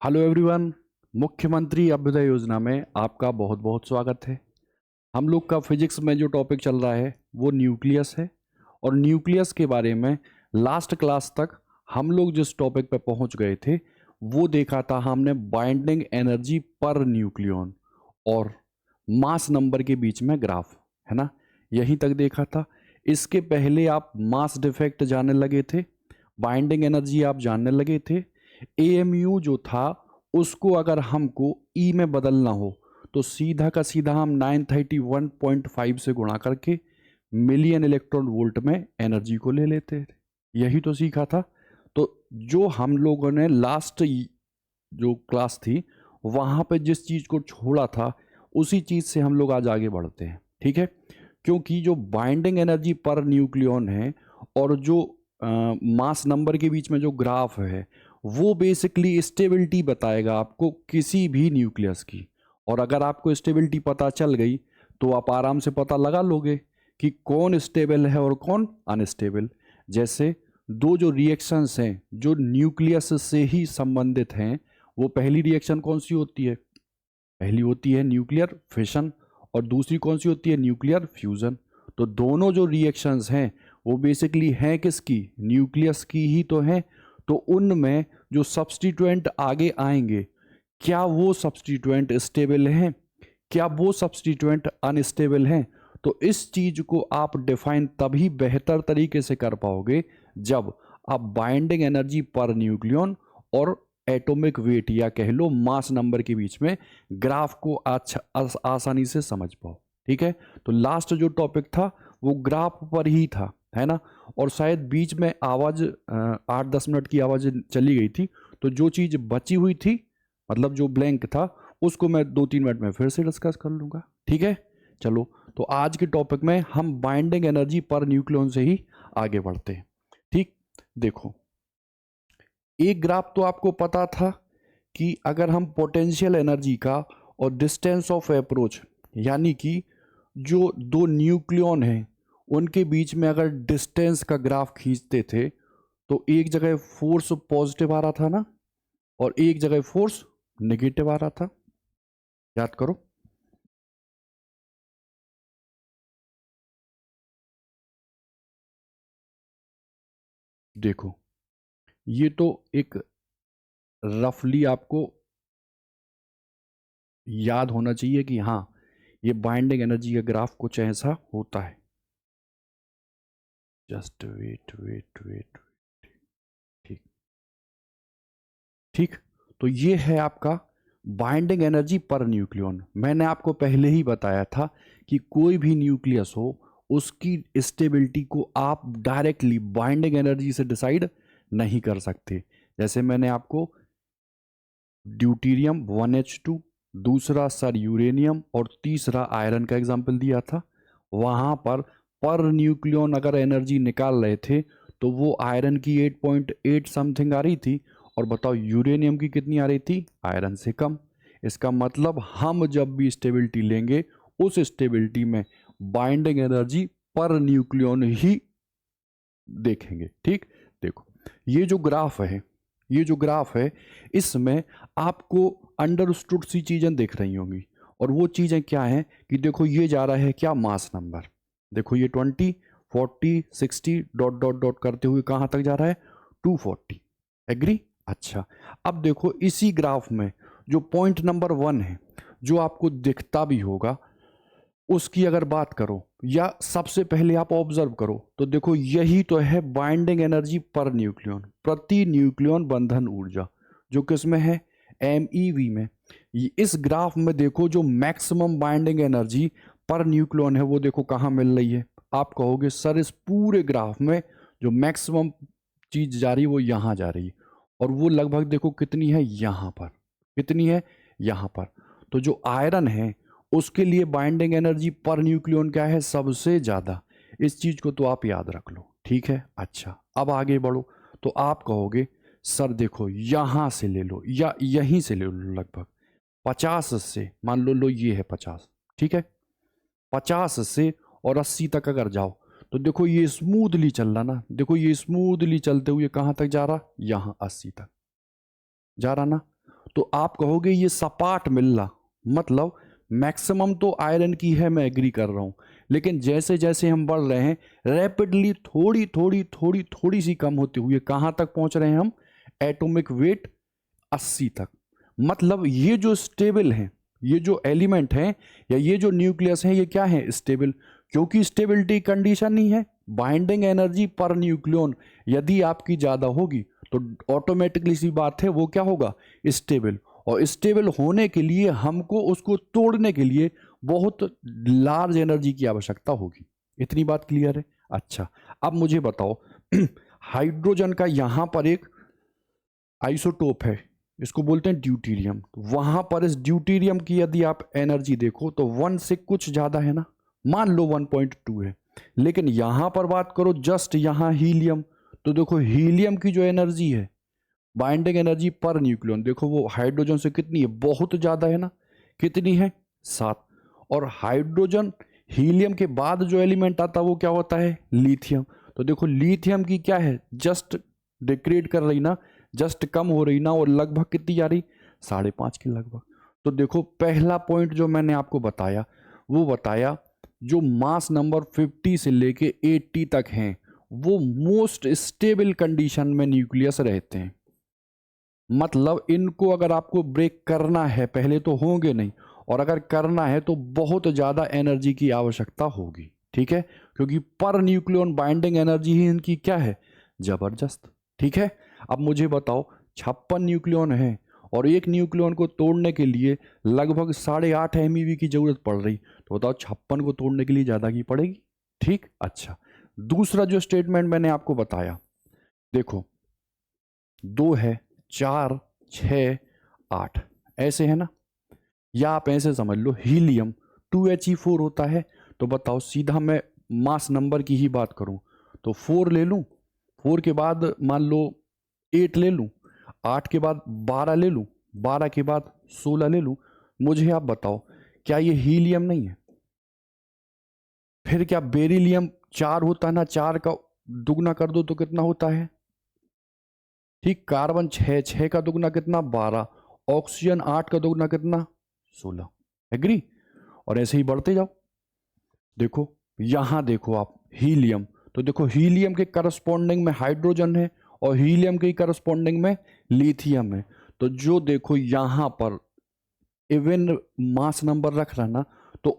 Hello everyone. मुख्यमंत्री अभ्युदय योजना में आपका बहुत बहुत स्वागत है। हम लोग का फिजिक्स में जो टॉपिक चल रहा है वो न्यूक्लियस है। और न्यूक्लियस के बारे में लास्ट क्लास तक हम लोग जिस टॉपिक पे पहुंच गए थे वो देखा था हमने बाइंडिंग एनर्जी पर न्यूक्लियॉन और मास नंबर के बीच में ग्राफ, है ना। यहीं तक देखा था। इसके पहले आप मास डिफेक्ट जानने लगे थे, बाइंडिंग एनर्जी आप जानने लगे थे। एएमयू जो था उसको अगर हमको ई में बदलना हो तो सीधा का सीधा हम 931.5 से गुणा करके मिलियन इलेक्ट्रॉन वोल्ट में एनर्जी को ले लेते थे। यही तो सीखा था। तो जो हम लोगों ने लास्ट जो क्लास थी वहां पे जिस चीज को छोड़ा था उसी चीज से हम लोग आज आगे बढ़ते हैं, ठीक है। क्योंकि जो बाइंडिंग एनर्जी पर न्यूक्लियॉन है और जो मास नंबर के बीच में जो ग्राफ है वो बेसिकली स्टेबिलिटी बताएगा आपको किसी भी न्यूक्लियस की। और अगर आपको स्टेबिलिटी पता चल गई तो आप आराम से पता लगा लोगे कि कौन स्टेबल है और कौन अनस्टेबल। जैसे दो जो रिएक्शंस हैं जो न्यूक्लियस से ही संबंधित हैं, वो पहली रिएक्शन कौन सी होती है? पहली होती है न्यूक्लियर फिशन और दूसरी कौन सी होती है? Nuclear fusion. तो दोनों जो रिएक्शंस हैं वो बेसिकली हैं किसकी? न्यूक्लियस की ही तो हैं। तो उनमें जो सब्स्टिट्यूएंट आगे आएंगे क्या वो सब्स्टिट्यूएंट स्टेबल हैं? क्या वो सब्स्टिट्यूएंट अनस्टेबल हैं? तो इस चीज को आप डिफाइन तभी बेहतर तरीके से कर पाओगे जब आप बाइंडिंग एनर्जी पर न्यूक्लियॉन और एटॉमिक वेट या कह लो मास नंबर के बीच में ग्राफ को आसानी से समझ पाओ, ठीक है। तो लास्ट जो टॉपिक था वो ग्राफ पर ही था, है ना। और शायद बीच में आवाज 8-10 मिनट की आवाज चली गई थी, तो जो चीज बची हुई थी मतलब जो ब्लैंक था उसको मैं 2-3 मिनट में फिर से डिस्कस कर लूंगा, ठीक है। चलो, तो आज के टॉपिक में हम बाइंडिंग एनर्जी पर न्यूक्लियॉन से ही आगे बढ़ते हैं, ठीक। देखो, एक ग्राफ तो आपको पता था कि अगर हम पोटेंशियल एनर्जी का और डिस्टेंस ऑफ अप्रोच यानी कि जो दो न्यूक्लियॉन हैं उनके बीच में अगर डिस्टेंस का ग्राफ खींचते थे तो एक जगह फोर्स पॉजिटिव आ रहा था ना, और एक जगह फोर्स नेगेटिव आ रहा था। याद करो। देखो, ये तो एक रफली आपको याद होना चाहिए कि हाँ, ये बाइंडिंग एनर्जी का ग्राफ कुछ ऐसा होता है। Just wait wait wait. ठीक ठीक। तो ये है आपका बाइंडिंग एनर्जी पर न्यूक्लियॉन। मैंने आपको पहले ही बताया था कि कोई भी न्यूक्लियस हो उसकी स्टेबिलिटी को आप डायरेक्टली बाइंडिंग एनर्जी से डिसाइड नहीं कर सकते। जैसे मैंने आपको ड्यूटीरियम 1H2, दूसरा सर यूरेनियम और तीसरा आयरन का एग्जाम्पल दिया था। वहां पर न्यूक्लियॉन अगर एनर्जी निकाल रहे थे तो वो आयरन की 8.8 समथिंग आ रही थी, और बताओ यूरेनियम की कितनी आ रही थी? आयरन से कम। इसका मतलब हम जब भी स्टेबिलिटी लेंगे उस स्टेबिलिटी में बाइंडिंग एनर्जी पर न्यूक्लियॉन ही देखेंगे, ठीक। देखो, ये जो ग्राफ है, ये जो ग्राफ है इसमें आपको अंडरस्टूड सी चीजें दिख रही होंगी। और वो चीजें क्या हैं कि देखो, ये जा रहा है क्या? Mass number. देखो, ये 20, 40, 60 डॉट डॉट डॉट करते हुए कहां तक जा रहा है? 240। एग्री? अच्छा, अब देखो इसी ग्राफ में जो पॉइंट नंबर 1 है जो आपको दिखता भी होगा, उसकी अगर बात करो या सबसे पहले आप ऑब्जर्व करो तो देखो यही तो है बाइंडिंग एनर्जी पर न्यूक्लियॉन, प्रति न्यूक्लियॉन बंधन ऊर्जा, जो किसमें है? MeV में। इस ग्राफ में देखो जो मैक्सिमम बाइंडिंग एनर्जी पर न्यूक्लियॉन है वो देखो कहाँ मिल रही है। आप कहोगे सर इस पूरे ग्राफ में जो मैक्सिमम चीज जा रही है वो यहाँ जा रही है, और वो लगभग देखो कितनी है यहाँ पर, कितनी है यहाँ पर। तो जो आयरन है उसके लिए बाइंडिंग एनर्जी पर न्यूक्लियॉन क्या है? सबसे ज्यादा। इस चीज को तो आप याद रख लो, ठीक है। अच्छा, अब आगे बढ़ो तो आप कहोगे सर देखो यहां से ले लो या यहीं से ले लो, लगभग 50 से मान लो ये है 50, ठीक है। 50 से और 80 तक अगर जाओ तो देखो ये स्मूथली चल रहा ना, देखो ये स्मूथली चलते हुए कहां तक जा रहा? यहां 80 तक जा रहा ना। तो आप कहोगे ये सपाट मिलना, मतलब मैक्सिमम तो आयरन की है, मैं एग्री कर रहा हूं, लेकिन जैसे जैसे हम बढ़ रहे हैं रैपिडली थोड़ी थोड़ी थोड़ी थोड़ी सी कम होते हुए कहां तक पहुंच रहे हैं हम, एटॉमिक वेट 80 तक। मतलब ये जो स्टेबल है, ये जो एलिमेंट है या ये जो न्यूक्लियस है, ये क्या है, स्टेबल। क्योंकि स्टेबिलिटी कंडीशन ही है, बाइंडिंग एनर्जी पर न्यूक्लियन यदि आपकी ज्यादा होगी तो ऑटोमेटिकली सी बात है वो क्या होगा, स्टेबल। और स्टेबल होने के लिए हमको उसको तोड़ने के लिए बहुत लार्ज एनर्जी की आवश्यकता होगी। इतनी बात क्लियर है। अच्छा, अब मुझे बताओ हाइड्रोजन का यहां पर एक आइसोटोप है, इसको बोलते हैं ड्यूटेरियम। वहां पर इस ड्यूटेरियम की यदि आप एनर्जी देखो तो 1 से कुछ ज्यादा है ना, मान लो 1.2 है। लेकिन यहां पर बात करो जस्ट यहां हीलियम, तो देखो हीलियम की जो एनर्जी है, बाइंडिंग एनर्जी पर न्यूक्लियन, देखो वो हाइड्रोजन से कितनी है, बहुत ज्यादा है ना। कितनी है, 7। और हाइड्रोजन हीलियम के बाद जो एलिमेंट आता है वो क्या होता है, लिथियम। तो देखो लिथियम की क्या है, जस्ट डिग्रेड कर रही ना, जस्ट कम हो रही ना, और लगभग कितनी जा रही, 5.5 के लगभग। तो देखो पहला पॉइंट जो मैंने आपको बताया वो बताया, जो मास नंबर 50 से लेके 80 तक हैं वो मोस्ट स्टेबल कंडीशन में न्यूक्लियस रहते हैं। मतलब इनको अगर आपको ब्रेक करना है, पहले तो होंगे नहीं, और अगर करना है तो बहुत ज़्यादा एनर्जी की आवश्यकता होगी, ठीक है, क्योंकि पर न्यूक्लियन बाइंडिंग एनर्जी ही इनकी क्या है, जबरदस्त। ठीक है, अब मुझे बताओ 56 न्यूक्लियन है और एक न्यूक्लियन को तोड़ने के लिए लगभग 8.5 MeV की जरूरत पड़ रही, तो बताओ 56 को तोड़ने के लिए ज़्यादा की पड़ेगी। ठीक, अच्छा, दूसरा जो स्टेटमेंट मैंने आपको बताया, देखो 2 है, 4, 6, 8 ऐसे है ना, या आप ऐसे समझ लो हीलियम 2He4 होता है। तो बताओ सीधा मैं मास नंबर की ही बात करूं तो 4 ले लूं, 4 के बाद मान लो 8 ले लूं, 8 के बाद 12 ले लूं, 12 के बाद 16 ले लूं। मुझे आप बताओ क्या ये हीलियम नहीं है? फिर क्या बेरिलियम 4 होता है ना, 4 का दुगना कर दो तो कितना होता है, ठीक, कार्बन 6, 6 का दुगना कितना, 12, ऑक्सीजन 8 का दुगना कितना, 16। एग्री? और ऐसे ही बढ़ते जाओ। देखो यहां देखो आप हीलियम, तो देखो हीलियम के करस्पॉन्डिंग में हाइड्रोजन है और हीलियम के करस्पॉन्डिंग में लिथियम है। तो जो देखो यहां पर इवन मास नंबर रख रहा ना, तो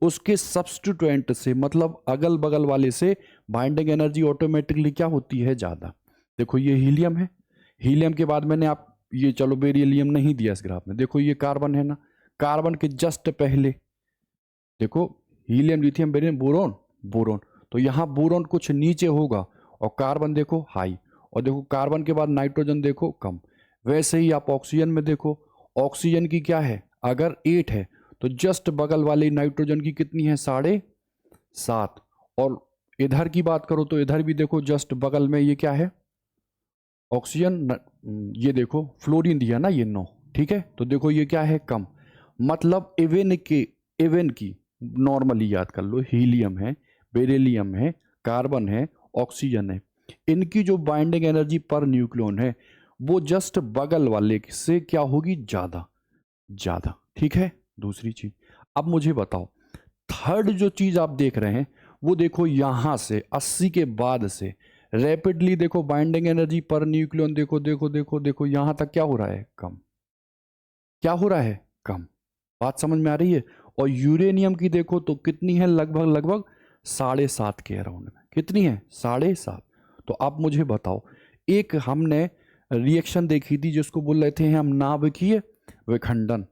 उसके सब्स्टिट्यूएंट से, मतलब अगल बगल वाले से बाइंडिंग एनर्जी ऑटोमेटिकली क्या होती है, ज्यादा। देखो ये हीलियम है, हीलियम के बाद मैंने आप ये, चलो बेरिलियम नहीं दिया इस ग्राफ में, देखो ये कार्बन है ना, कार्बन के जस्ट पहले देखो helium, lithium, beryllium, boron, boron. तो यहां बोरोन कुछ नीचे होगा और कार्बन देखो हाई, और देखो कार्बन के बाद नाइट्रोजन देखो कम। वैसे ही आप ऑक्सीजन में देखो, ऑक्सीजन की क्या है, अगर 8 है तो जस्ट बगल वाले नाइट्रोजन की कितनी है, 7.5। और इधर की बात करो तो इधर भी देखो जस्ट बगल में ये क्या है, ऑक्सीजन, ये देखो फ्लोरीन दिया ना, ये 9। ठीक है, तो देखो ये क्या है, कम। मतलब इवन की नॉर्मली याद कर लो, हीलियम है, बेरिलियम है, कार्बन है, ऑक्सीजन है, इनकी जो बाइंडिंग एनर्जी पर न्यूक्लियन है वो जस्ट बगल वाले से क्या होगी, ज्यादा ज्यादा। ठीक है, दूसरी चीज। अब मुझे बताओ थर्ड जो चीज आप देख रहे हैं वो देखो यहां से 80 के बाद से रैपिडली देखो बाइंडिंग एनर्जी पर न्यूक्लियन, देखो देखो देखो देखो यहां तक क्या हो रहा है, कम। क्या हो रहा है, कम। बात समझ में आ रही है? और यूरेनियम की देखो तो कितनी है, लगभग लगभग 7.5 के अराउंड में। कितनी है, 7.5। तो आप मुझे बताओ, एक हमने रिएक्शन देखी थी जिसको बोल रहे थे हम नाभिकीय विखंडन।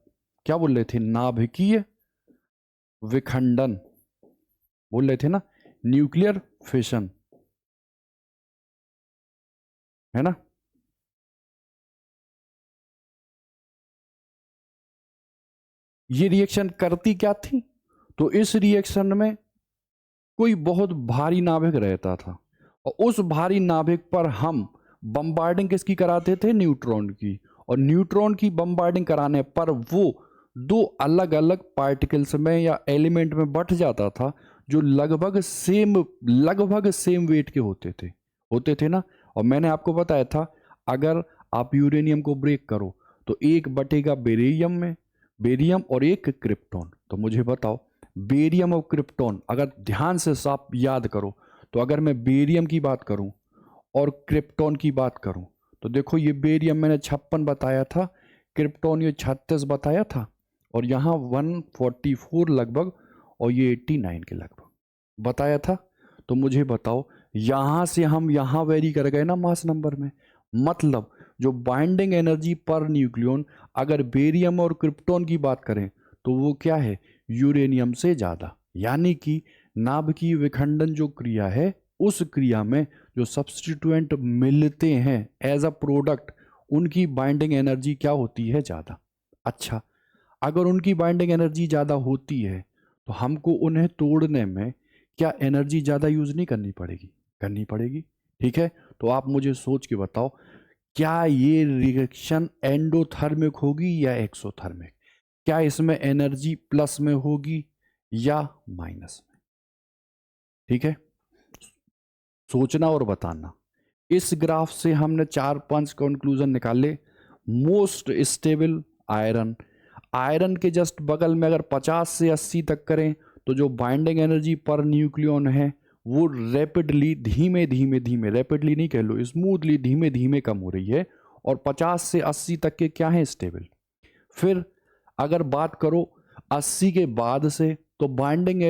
क्या बोल रहे थे, नाभिकीय विखंडन बोल रहे थे ना, न्यूक्लियर फिशन, है ना। ये रिएक्शन करती क्या थी, तो इस रिएक्शन में कोई बहुत भारी नाभिक रहता था और उस भारी नाभिक पर हम बम्बार्डिंग किसकी कराते थे, न्यूट्रॉन की। और न्यूट्रॉन की बम्बार्डिंग कराने पर वो दो अलग अलग पार्टिकल्स में या एलिमेंट में बट जाता था जो लगभग सेम वेट के होते थे ना। और मैंने आपको बताया था अगर आप यूरेनियम को ब्रेक करो तो एक बटेगा बेरियम में, बेरियम और एक क्रिप्टॉन। तो मुझे बताओ बेरियम और क्रिप्टॉन अगर ध्यान से साफ याद करो, तो अगर मैं बेरियम की बात करूं और क्रिप्टॉन की बात करूं, तो देखो ये बेरियम मैंने 56 बताया था, क्रिप्टॉन ये 36 बताया था, और यहाँ 144 लगभग, और ये 89 के लगभग बताया था। तो मुझे बताओ यहाँ से हम यहाँ वेरी कर गए ना मास नंबर में, मतलब जो बाइंडिंग एनर्जी पर न्यूक्लियन अगर बेरियम और क्रिप्टॉन की बात करें तो वो क्या है, यूरेनियम से ज़्यादा। यानी कि नाभिकीय विखंडन जो क्रिया है, उस क्रिया में जो सब्स्टिट्यूएंट मिलते हैं एज अ प्रोडक्ट, उनकी बाइंडिंग एनर्जी क्या होती है, ज़्यादा। अच्छा, अगर उनकी बाइंडिंग एनर्जी ज़्यादा होती है तो हमको उन्हें तोड़ने में क्या एनर्जी ज़्यादा यूज़ नहीं करनी पड़ेगी, करनी पड़ेगी। ठीक है, तो आप मुझे सोच के बताओ क्या ये रिएक्शन एंडोथर्मिक होगी या एक्सोथर्मिक, क्या इसमें एनर्जी प्लस में होगी या माइनस में। ठीक है, सोचना और बताना। इस ग्राफ से हमने 4-5 कंक्लूजन निकाले। मोस्ट स्टेबल आयरन, आयरन के जस्ट बगल में अगर 50 से 80 तक करें तो जो बाइंडिंग एनर्जी पर न्यूक्लियन है वो रैपिडली धीमे धीमे धीमे, रैपिडली नहीं कह लो, स्मूथली धीमे धीमे कम हो रही है, और 50 से 80 तक के क्या है, स्टेबल। फिर अगर बात करो 80 के बाद से, तो बाइंडिंग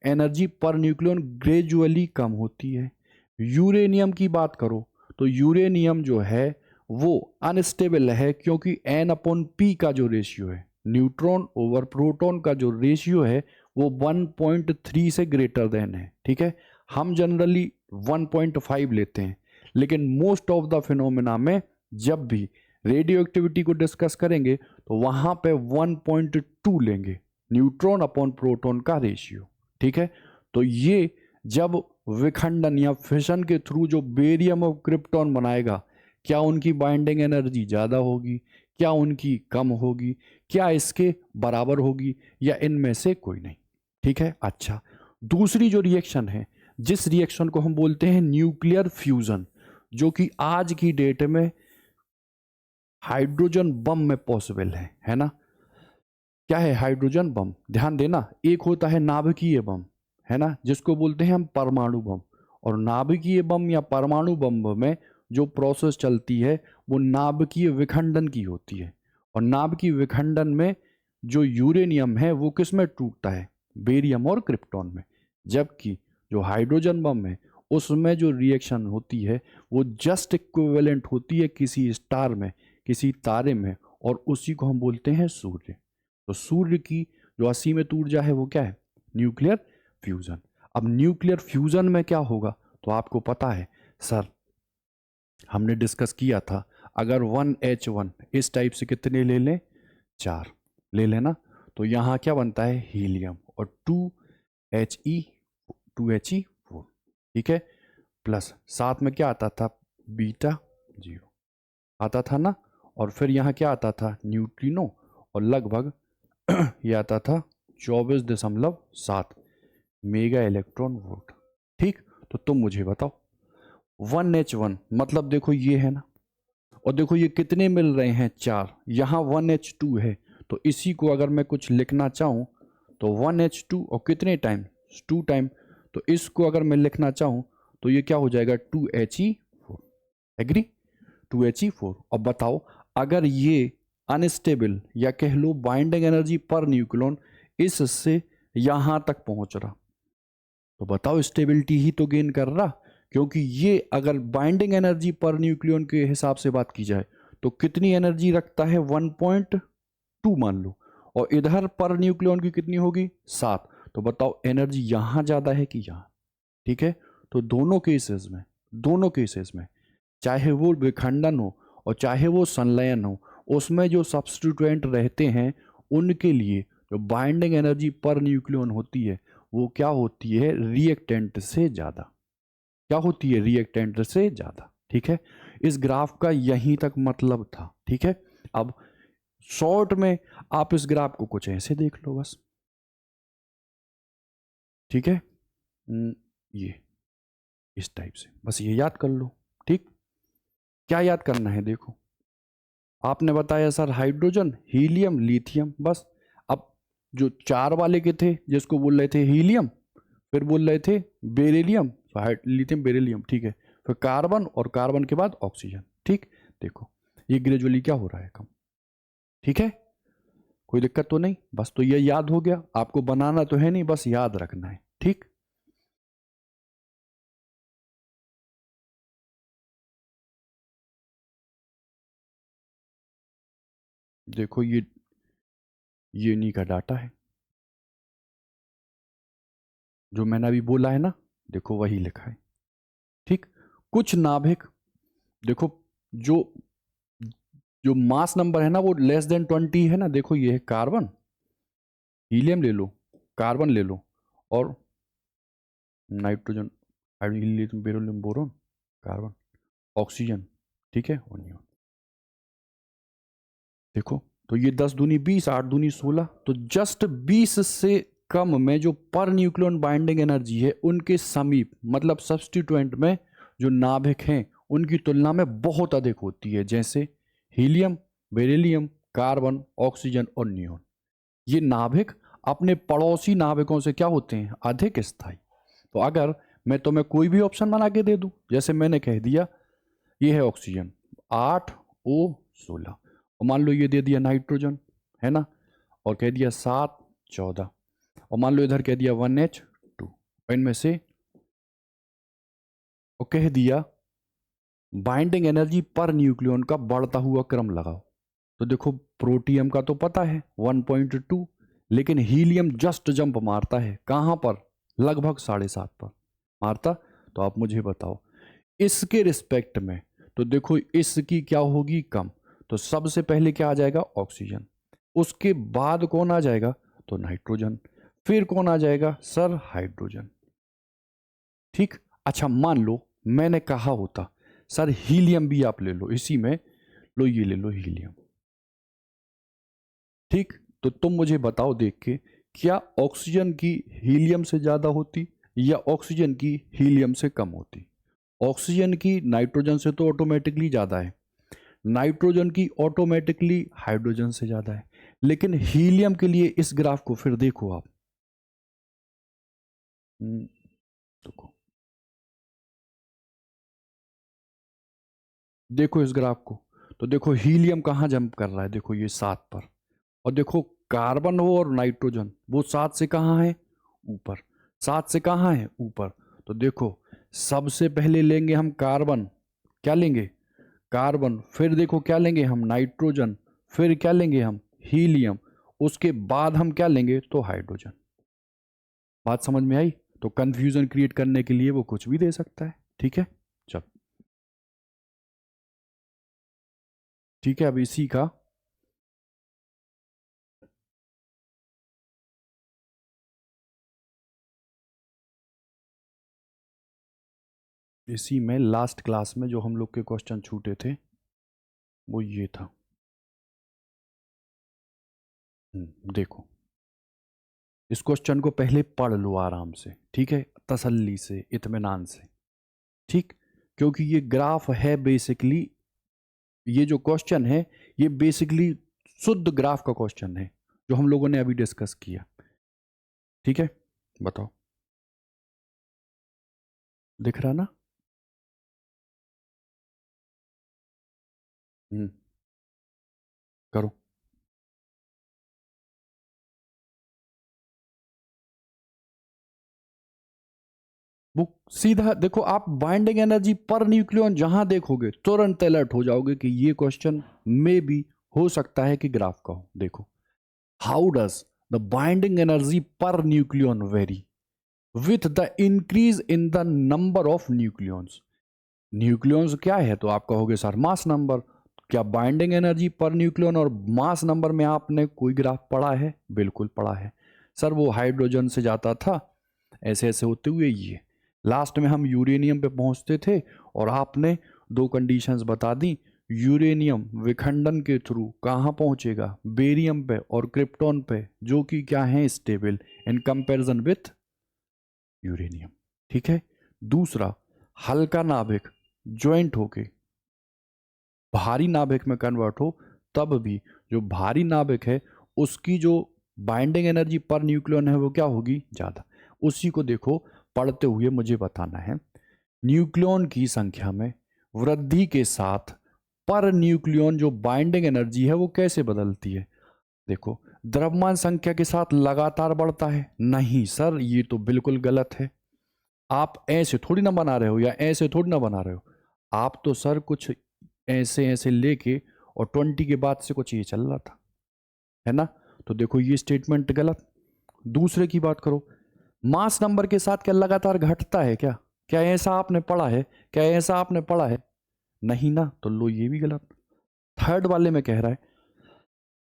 एनर्जी पर न्यूक्लियन ग्रेजुअली कम होती है। यूरेनियम की बात करो तो यूरेनियम जो है वो अनस्टेबल है, क्योंकि N/P का जो रेशियो है, न्यूट्रॉन ओवर प्रोटॉन का जो रेशियो है वो 1.3 से ग्रेटर देन है। ठीक है, हम जनरली 1.5 लेते हैं, लेकिन मोस्ट ऑफ द फिनोमेना में जब भी रेडियो एक्टिविटी को डिस्कस करेंगे तो वहां पे 1.2 लेंगे, न्यूट्रॉन अपॉन प्रोटॉन का रेशियो। ठीक है, तो ये जब विखंडन या फिशन के थ्रू जो बेरियम और क्रिप्टॉन बनाएगा, क्या उनकी बाइंडिंग एनर्जी ज़्यादा होगी, क्या उनकी कम होगी, क्या इसके बराबर होगी, या इनमें से कोई नहीं। ठीक है, अच्छा, दूसरी जो रिएक्शन है, जिस रिएक्शन को हम बोलते हैं न्यूक्लियर फ्यूजन, जो कि आज की डेट में हाइड्रोजन बम में पॉसिबल है ना। क्या है हाइड्रोजन बम, ध्यान देना, एक होता है नाभिकीय बम, है ना, जिसको बोलते हैं हम परमाणु बम, और नाभिकीय बम या परमाणु बम में जो प्रोसेस चलती है वो नाभिकीय विखंडन की होती है, और नाभिकीय विखंडन में जो यूरेनियम है वो किस में टूटता है, बेरियम और क्रिप्टॉन में। जबकि जो हाइड्रोजन बम है उसमें जो रिएक्शन होती है वो जस्ट इक्विवेलेंट होती है किसी स्टार में, किसी तारे में, और उसी को हम बोलते हैं सूर्य। तो सूर्य की जो असीमित ऊर्जा है वो क्या है, न्यूक्लियर फ्यूजन। अब न्यूक्लियर फ्यूजन में क्या होगा, तो आपको पता है सर, हमने डिस्कस किया था, अगर 1H1 इस टाइप से कितने ले लें, 4 ले लेना, तो यहाँ क्या बनता है, हीलियम, और 2He4। ठीक है, प्लस साथ में क्या आता था, बीटा 0 आता था ना, और फिर यहाँ क्या आता था, न्यूट्रिनो, और लगभग ये आता था 24.7 मेगा इलेक्ट्रॉन वोल्ट। ठीक, तो तुम मुझे बताओ 1H1 मतलब देखो ये है ना, और देखो ये कितने मिल रहे हैं, 4, यहाँ 1H2 है, तो इसी को अगर मैं कुछ लिखना चाहूँ तो 1H2 और कितने टाइम, 2 टाइम, तो इसको अगर मैं लिखना चाहूँ तो ये क्या हो जाएगा, 2He4। Agree, 2He4। और बताओ अगर ये अनस्टेबल या कह लो बाइंडिंग एनर्जी पर न्यूक्लियन इससे यहां तक पहुंच रहा, तो बताओ स्टेबिलिटी ही तो गेन कर रहा, क्योंकि ये अगर बाइंडिंग एनर्जी पर न्यूक्लियन के हिसाब से बात की जाए तो कितनी एनर्जी रखता है, 1.2 मान लो, और इधर पर न्यूक्लियन की कितनी होगी, 7। तो बताओ एनर्जी यहां ज्यादा है कि यहां। ठीक है, तो दोनों केसेस में चाहे वो विखंडन हो और चाहे वो संलयन हो, उसमें जो सब्स्टिट्यूएंट रहते हैं उनके लिए जो बाइंडिंग एनर्जी पर न्यूक्लियन होती है वो क्या होती है, रिएक्टेंट से ज़्यादा। क्या होती है, रिएक्टेंट से ज़्यादा। ठीक है, इस ग्राफ का यहीं तक मतलब था। ठीक है, अब शॉर्ट में आप इस ग्राफ को कुछ ऐसे देख लो बस। ठीक है, ये इस टाइप से बस ये याद कर लो। ठीक, क्या याद करना है, देखो आपने बताया सर हाइड्रोजन, हीलियम, लिथियम, बस। अब जो 4 वाले के थे जिसको बोल रहे थे हीलियम, फिर बोल रहे थे बेरिलियम, लिथियम बेरिलियम, ठीक है, फिर कार्बन, और कार्बन के बाद ऑक्सीजन, ठीक। देखो ये ग्रेजुअली क्या हो रहा है, कम, ठीक है, कोई दिक्कत तो नहीं, बस तो ये याद हो गया, आपको बनाना तो है नहीं, बस याद रखना है, ठीक। देखो ये इन्हीं का डाटा है जो मैंने अभी बोला है ना, देखो वही लिखा है, ठीक। कुछ नाभिक, देखो जो जो मास नंबर है ना वो <20 है ना, देखो ये है कार्बन, हीलियम ले लो, कार्बन ले लो, और nitrogen, helium, beryllium, boron, carbon, oxygen, ठीक है, और नियोन। देखो तो ये 10 दूनी 20, 8 दूनी 16, तो जस्ट 20 से कम में जो पर न्यूक्लियन बाइंडिंग एनर्जी है उनके समीप, मतलब सब्स्टिट्यूएंट में जो नाभिक हैं उनकी तुलना में बहुत अधिक होती है, जैसे हीलियम, बेरिलियम, कार्बन, ऑक्सीजन और नियोन। ये नाभिक अपने पड़ोसी नाभिकों से क्या होते हैं, अधिक स्थायी। तो अगर मैं तुम्हें कोई भी ऑप्शन बना के दे दूं, जैसे मैंने कह दिया ये है ऑक्सीजन 8O16, और मान लो ये दे दिया नाइट्रोजन, है ना, और कह दिया 714, और मान लो इधर कह दिया 1H2, इनमें से, और कह दिया बाइंडिंग एनर्जी पर न्यूक्लियन का बढ़ता हुआ क्रम लगाओ। तो देखो प्रोटियम का तो पता है 1.2, लेकिन हीलियम जस्ट जंप मारता है कहां पर, लगभग 7.5 पर मारता। तो आप मुझे बताओ इसके रिस्पेक्ट में, तो देखो इसकी क्या होगी, कम। तो सबसे पहले क्या आ जाएगा, ऑक्सीजन, उसके बाद कौन आ जाएगा, तो नाइट्रोजन, फिर कौन आ जाएगा सर, हाइड्रोजन, ठीक। अच्छा मान लो मैंने कहा होता सर हीलियम भी आप ले लो इसी में, लो ये ले लो हीलियम, ठीक। तो तुम मुझे बताओ देख के, क्या ऑक्सीजन की हीलियम से ज्यादा होती या ऑक्सीजन की हीलियम से कम होती। ऑक्सीजन की नाइट्रोजन से तो ऑटोमेटिकली ज्यादा है, नाइट्रोजन की ऑटोमेटिकली हाइड्रोजन से ज्यादा है, लेकिन हीलियम के लिए इस ग्राफ को फिर देखो आप, देखो, देखो इस ग्राफ को, तो देखो हीलियम कहाँ जंप कर रहा है, देखो ये 7 पर, और देखो कार्बन हो और नाइट्रोजन वो 7 से कहाँ है, ऊपर, 7 से कहाँ है, ऊपर। तो देखो सबसे पहले लेंगे हम कार्बन, क्या लेंगे, कार्बन, फिर देखो क्या लेंगे हम, नाइट्रोजन, फिर क्या लेंगे हम, हीलियम, उसके बाद हम क्या लेंगे, तो हाइड्रोजन। बात समझ में आई। तो कंफ्यूजन क्रिएट करने के लिए वो कुछ भी दे सकता है, ठीक है, चल, ठीक है। अब इसी का इसी में लास्ट क्लास में जो हम लोग के क्वेश्चन छूटे थे वो ये था। देखो इस क्वेश्चन को पहले पढ़ लो आराम से, ठीक है, तसल्ली से, इत्मीनान से, ठीक, क्योंकि ये ग्राफ है बेसिकली, ये जो क्वेश्चन है ये बेसिकली शुद्ध ग्राफ का क्वेश्चन है जो हम लोगों ने अभी डिस्कस किया, ठीक है। बताओ, दिख रहा ना। हम्म, करो। वो सीधा देखो, आप बाइंडिंग एनर्जी पर न्यूक्लियन जहां देखोगे तुरंत अलर्ट हो जाओगे कि ये क्वेश्चन में भी हो सकता है कि ग्राफ का हो। देखो, how does the binding energy पर nucleon very with the increase in the number of nucleons. Nucleons क्या है, तो आप कहोगे सर मास नंबर। क्या बाइंडिंग एनर्जी पर न्यूक्लियन और मास नंबर में आपने कोई ग्राफ पढ़ा है, बिल्कुल पढ़ा है सर, वो हाइड्रोजन से जाता था ऐसे ऐसे होते हुए ये लास्ट में हम यूरेनियम पे पहुंचते थे, और आपने दो कंडीशंस बता दी, यूरेनियम विखंडन के थ्रू कहाँ पहुंचेगा, बेरियम पे और क्रिप्टॉन पे, जो कि क्या है, stable in comparison with uranium, ठीक है। दूसरा, हल्का नाभिक ज्वाइंट होके भारी नाभिक में कन्वर्ट हो तब भी जो भारी नाभिक है उसकी जो बाइंडिंग एनर्जी पर न्यूक्लियन है वो क्या होगी, ज़्यादा। उसी को देखो पढ़ते हुए मुझे बताना है, न्यूक्लियन की संख्या में वृद्धि के साथ पर न्यूक्लियन जो बाइंडिंग एनर्जी है वो कैसे बदलती है। देखो द्रव्यमान संख्या के साथ लगातार बढ़ता है, नहीं सर ये तो बिल्कुल गलत है। आप ऐसे थोड़ी ना बना रहे हो या ऐसे थोड़ी ना बना रहे हो, आप तो सर कुछ ऐसे ऐसे लेके और 20 के बाद से कुछ ये चल रहा था, है ना। तो देखो ये स्टेटमेंट गलत। दूसरे की बात करो, मास नंबर के साथ क्या लगातार घटता है क्या, क्या ऐसा आपने पढ़ा है, क्या ऐसा आपने पढ़ा है, नहीं ना, तो लो ये भी गलत। थर्ड वाले में कह रहा है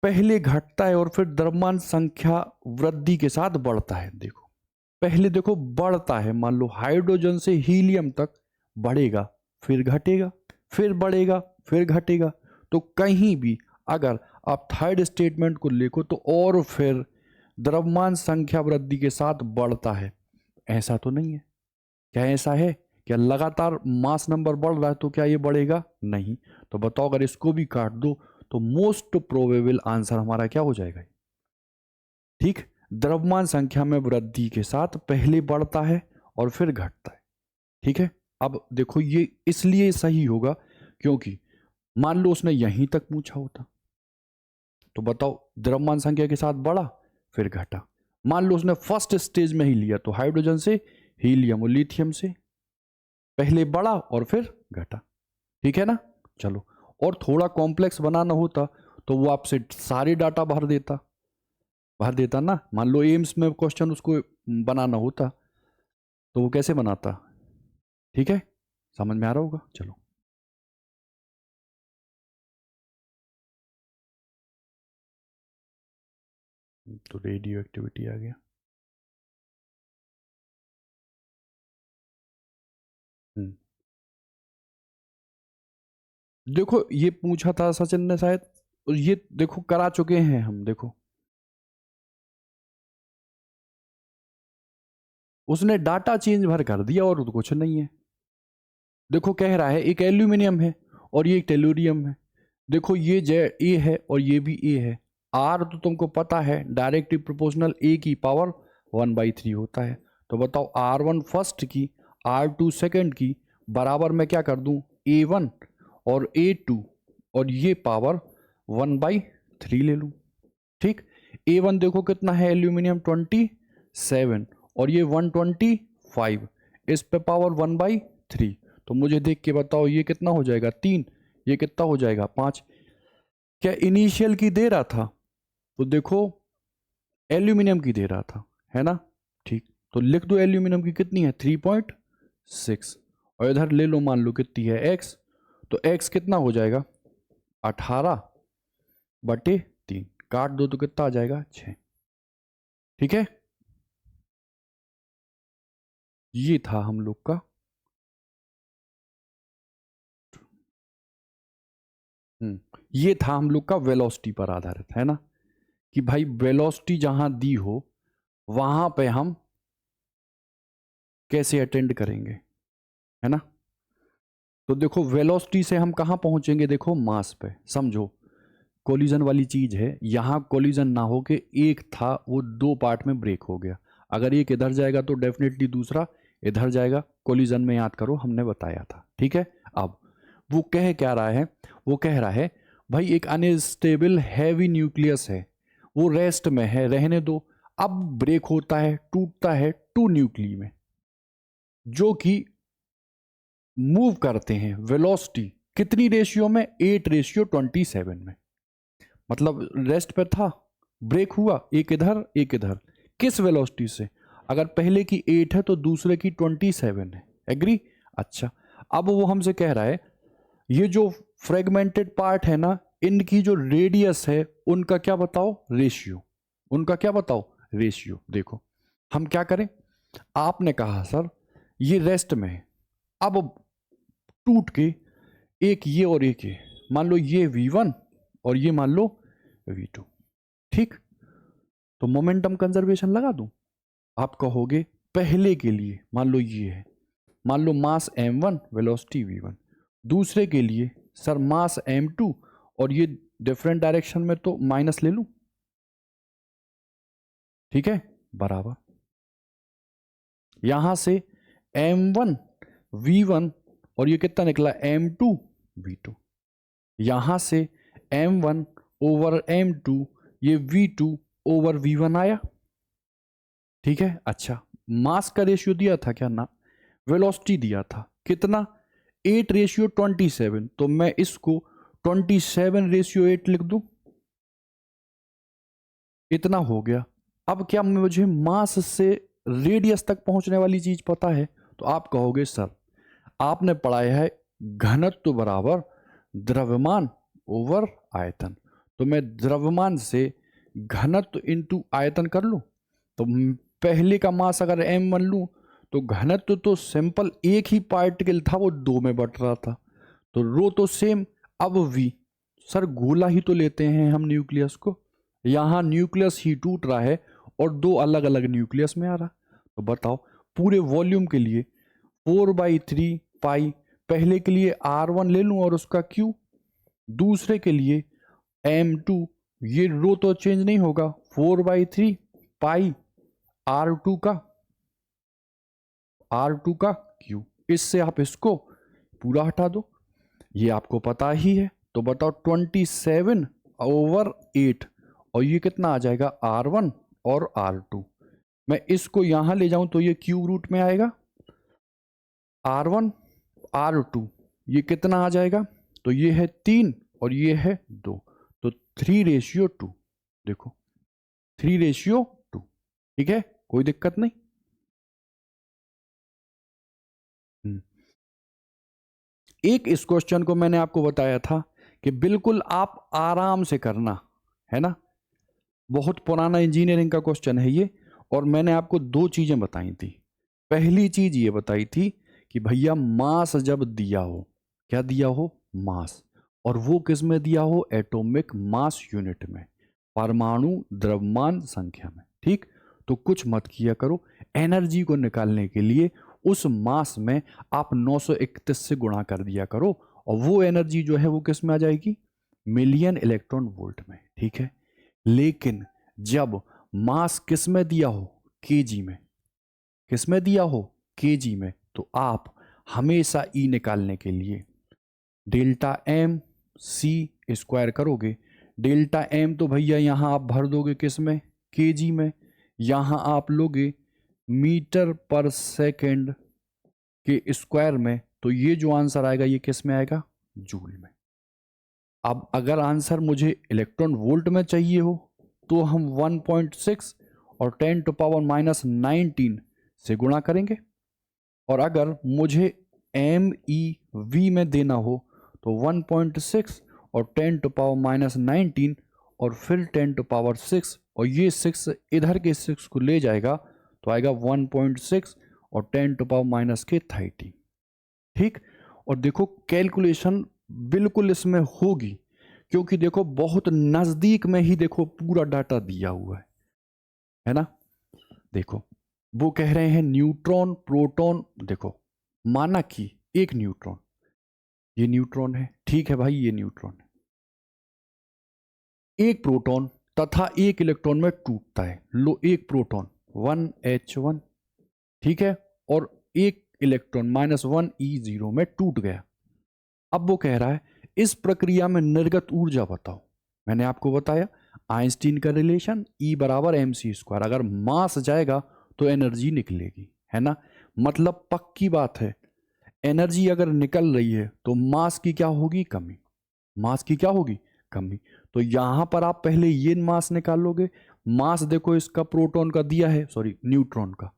पहले घटता है और फिर द्रव्यमान संख्या वृद्धि के साथ बढ़ता है। देखो पहले देखो बढ़ता है, मान लो हाइड्रोजन से हीलियम तक बढ़ेगा फिर घटेगा फिर बढ़ेगा फिर घटेगा, तो कहीं भी अगर आप थर्ड स्टेटमेंट को लिखो तो और फिर द्रव्यमान संख्या वृद्धि के साथ बढ़ता है, ऐसा तो नहीं है। क्या ऐसा है, क्या लगातार मास नंबर बढ़ रहा है तो क्या ये बढ़ेगा, नहीं। तो बताओ अगर इसको भी काट दो तो मोस्ट प्रोबेबल आंसर हमारा क्या हो जाएगा, ठीक, द्रव्यमान संख्या में वृद्धि के साथ पहले बढ़ता है और फिर घटता है। ठीक है, अब देखो ये इसलिए सही होगा क्योंकि मान लो उसने यहीं तक पूछा होता तो बताओ द्रव्यमान संख्या के साथ बढ़ा फिर घटा। मान लो उसने फर्स्ट स्टेज में ही लिया तो हाइड्रोजन से हीलियम और लिथियम से पहले बढ़ा और फिर घटा, ठीक है ना। चलो और थोड़ा कॉम्प्लेक्स बनाना होता तो वो आपसे सारे डाटा भर देता ना। मान लो एम्स में क्वेश्चन उसको बनाना होता तो वो कैसे बनाता, ठीक है, समझ में आ रहा होगा। चलो तो रेडियो एक्टिविटी आ गया। देखो ये पूछा था सचिन ने शायद, ये देखो करा चुके हैं हम। देखो उसने डाटा चेंज भर कर दिया और तो कुछ नहीं है। देखो कह रहा है एक एल्यूमिनियम है और ये एक टेलुरियम है। देखो ये जे ए है और ये भी ए है। आर तो तुमको पता है डायरेक्टली प्रोपोर्शनल ए की पावर 1/3 होता है। तो बताओ R1 फर्स्ट की R2 सेकंड की बराबर मैं क्या कर दूं A1 और A2 और ये पावर 1/3 ले लूं, ठीक। A1 देखो कितना है एल्यूमिनियम 27 और ये 125, इस पे पावर 1/3। तो मुझे देख के बताओ ये कितना हो जाएगा 3, ये कितना हो जाएगा 5। क्या इनिशियल की दे रहा था, तो देखो एल्यूमिनियम की दे रहा था, है ना, ठीक। तो लिख दो एल्यूमिनियम की कितनी है 3.6 और इधर ले लो मान लो कितनी है x, तो x कितना हो जाएगा 18/3, काट दो तो कितना आ जाएगा 6, ठीक है। ये था हम लोग का ये था हम लोग का वेलोसिटी पर आधारित, है ना, कि भाई वेलोसिटी जहां दी हो वहां पे हम कैसे अटेंड करेंगे, है ना। तो देखो वेलोसिटी से हम कहां पहुंचेंगे, देखो मास पे। समझो कोलिजन वाली चीज है, यहां कोलिजन ना हो के एक था वो दो पार्ट में ब्रेक हो गया, अगर एक इधर जाएगा तो डेफिनेटली दूसरा इधर जाएगा। कोलिजन में याद करो हमने बताया था, ठीक है। अब वो कह क्या रहा है, वो कह रहा है भाई एक अनस्टेबल हैवी न्यूक्लियस है, वो रेस्ट में है, रहने दो। अब ब्रेक होता है, टूटता है 2 न्यूक्ली में जो कि मूव करते हैं वेलोसिटी कितनी रेशियो में 8:27 में। मतलब रेस्ट पे था, ब्रेक हुआ, एक इधर एक इधर, किस वेलोसिटी से, अगर पहले की 8 है तो दूसरे की 27 है, एग्री। अच्छा अब वो हमसे कह रहा है ये जो फ्रेगमेंटेड पार्ट है ना इनकी जो रेडियस है उनका क्या बताओ रेशियो, उनका क्या बताओ रेशियो। देखो हम क्या करें, आपने कहा सर ये रेस्ट में है, अब टूट के एक ये और एक ये, मान लो ये V1 और ये मान लो V2, ठीक। तो मोमेंटम कंजर्वेशन लगा दूं, आप कहोगे पहले के लिए मान लो ये है, मान लो मास m1 वेलोसिटी v1, दूसरे के लिए सर मास m2 और ये डिफरेंट डायरेक्शन में तो माइनस ले लूं, ठीक है, बराबर यहां से m1 v1 और ये कितना निकला m2 v2, यहां से m1 ओवर m2 ये v2 ओवर v1 आया, ठीक है। अच्छा, मास का रेशियो दिया था क्या ना, वेलोसिटी दिया था कितना 8:27, तो मैं इसको 27:8 लिख दूं, इतना हो गया। अब क्या मुझे मास से रेडियस तक पहुंचने वाली चीज पता है, तो आप कहोगे सर आपने पढ़ाया है घनत्व बराबर द्रव्यमान ओवर आयतन, तो मैं द्रव्यमान से घनत्व इंटू आयतन कर लूं, तो पहले का मास अगर m1 लूं तो घनत्व तो सिंपल एक ही पार्टिकल था, वो 2 में बट रहा था, तो रो तो सेम। अब v, सर गोला ही तो लेते हैं हम न्यूक्लियस को, यहां न्यूक्लियस ही टूट रहा है और 2 अलग अलग न्यूक्लियस में आ रहा, तो बताओ पूरे वॉल्यूम के लिए 4/3 पाई, पहले के लिए r1 ले लूं और उसका q, दूसरे के लिए m2, ये रो तो चेंज नहीं होगा, 4/3 पाई r2 का q, इससे आप इसको पूरा हटा दो, ये आपको पता ही है, तो बताओ 27/8 और ये कितना आ जाएगा r1 और r2, मैं इसको यहां ले जाऊं तो ये क्यूब रूट में आएगा, r1 r2 ये कितना आ जाएगा, तो ये है 3 और ये है 2, तो 3:2, देखो 3:2, ठीक है, कोई दिक्कत नहीं। एक इस क्वेश्चन को मैंने आपको बताया था कि बिल्कुल आप आराम से करना है ना, बहुत पुराना इंजीनियरिंग का क्वेश्चन है ये, और मैंने आपको 2 चीजें बताई थी। पहली चीज ये बताई थी कि भैया मास जब दिया हो, क्या दिया हो, मास, और वो किस में दिया हो, एटॉमिक मास यूनिट में, परमाणु द्रव्यमान संख्या में, ठीक, तो कुछ मत किया करो, एनर्जी को निकालने के लिए उस मास में आप 931 से गुणा कर दिया करो, और वो एनर्जी जो है वो किस में आ जाएगी, मिलियन इलेक्ट्रॉन वोल्ट में, ठीक है। लेकिन जब मास किस में दिया हो, केजी में, किस में दिया हो, केजी में, तो आप हमेशा ई निकालने के लिए डेल्टा एम सी स्क्वायर करोगे, डेल्टा एम तो भैया यहां आप भर दोगे किस में, केजी में, यहां आप लोगे मीटर पर सेकंड के स्क्वायर में, तो ये जो आंसर आएगा ये किस में आएगा, जूल में। अब अगर आंसर मुझे इलेक्ट्रॉन वोल्ट में चाहिए हो तो हम 1.6 और 10⁻⁻19 से गुणा करेंगे, और अगर मुझे MeV में देना हो तो 1.6 और 10⁻⁻19 और फिर 10⁻6, और ये 6 इधर के 6 को ले जाएगा तो आएगा 1.6 और 10⁻⁻30, ठीक। और देखो कैलकुलेशन बिल्कुल इसमें होगी, क्योंकि देखो बहुत नजदीक में ही देखो पूरा डाटा दिया हुआ है ना। देखो वो कह रहे हैं न्यूट्रॉन प्रोटॉन, देखो माना कि एक न्यूट्रॉन, ये न्यूट्रॉन है, ठीक है भाई, ये न्यूट्रॉन है, एक प्रोटॉन तथा एक इलेक्ट्रॉन में टूटता है, लो एक प्रोटॉन 1H1, ठीक है, और एक इलेक्ट्रॉन -1E0 में टूट गया। अब वो कह रहा है इस प्रक्रिया में निर्गत ऊर्जा बताओ, मैंने आपको बताया आइंस्टीन का रिलेशन E = mc², अगर मास जाएगा तो एनर्जी निकलेगी, है ना, मतलब पक्की बात है, एनर्जी अगर निकल रही है तो मास की क्या होगी, कमी, मास की क्या होगी, कमी। तो यहां पर आप पहले ये मास निकालोगे, मास देखो इसका प्रोटॉन का दिया है, सॉरी न्यूट्रॉन का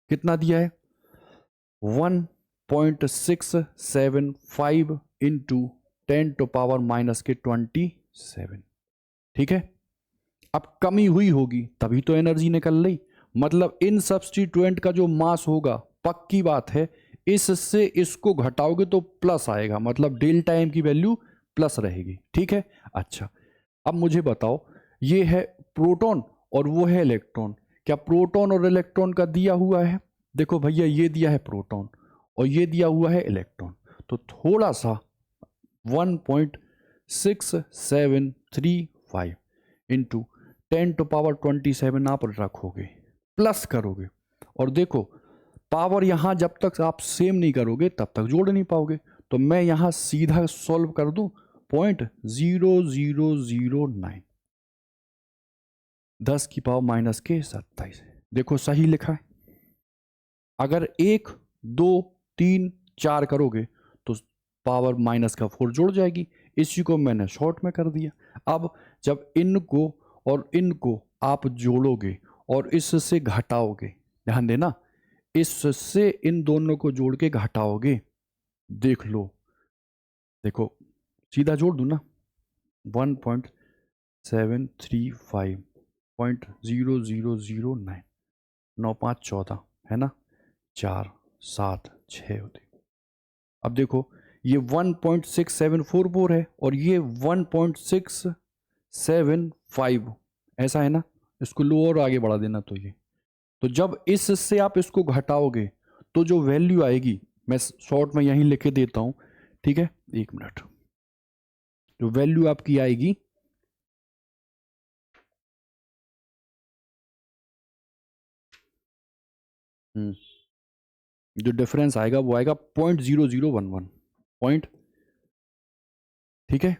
कितना दिया है, 1.675 इंटू 10⁻⁻27, ठीक है। अब कमी हुई होगी तभी तो एनर्जी निकल रही, मतलब इन सब्स्टिट्यूएंट का जो मास होगा, पक्की बात है, इससे इसको घटाओगे तो प्लस आएगा, मतलब डेल्टा एम की वैल्यू प्लस रहेगी, ठीक है। अच्छा, अब मुझे बताओ ये है प्रोटॉन और वो है इलेक्ट्रॉन, क्या प्रोटॉन और इलेक्ट्रॉन का दिया हुआ है, देखो भैया ये दिया है प्रोटॉन और ये दिया हुआ है इलेक्ट्रॉन, तो थोड़ा सा 1.67 6.35 इंटू 10⁻27 आप रखोगे, प्लस करोगे, और देखो पावर यहां जब तक आप सेम नहीं करोगे तब तक जोड़ नहीं पाओगे। तो मैं यहां सीधा सॉल्व कर दूं 0.0009, 10⁻⁻27। देखो सही लिखा है। अगर 1 2 3 4 करोगे तो पावर माइनस का 4 जुड़ जाएगी। इसी को मैंने शॉर्ट में कर दिया। अब जब इनको और इनको आप जोड़ोगे और इससे घटाओगे, ध्यान देना, इससे इन दोनों को जोड़ के घटाओगे, देख लो, देखो सीधा जोड़ दूं ना, 1.735.0009, 9 5 14 है ना, 4 7 6 होते। अब देखो ये 1.6744 है और ये 1.675 ऐसा है ना, इसको लो और आगे बढ़ा देना। तो जब इससे आप इसको घटाओगे तो जो वैल्यू आएगी, मैं शॉर्ट में यहीं लिखे देता हूं, ठीक है, 1 मिनट, जो वैल्यू आपकी आएगी जो डिफरेंस आएगा वो आएगा 0.0011 पॉइंट, ठीक है,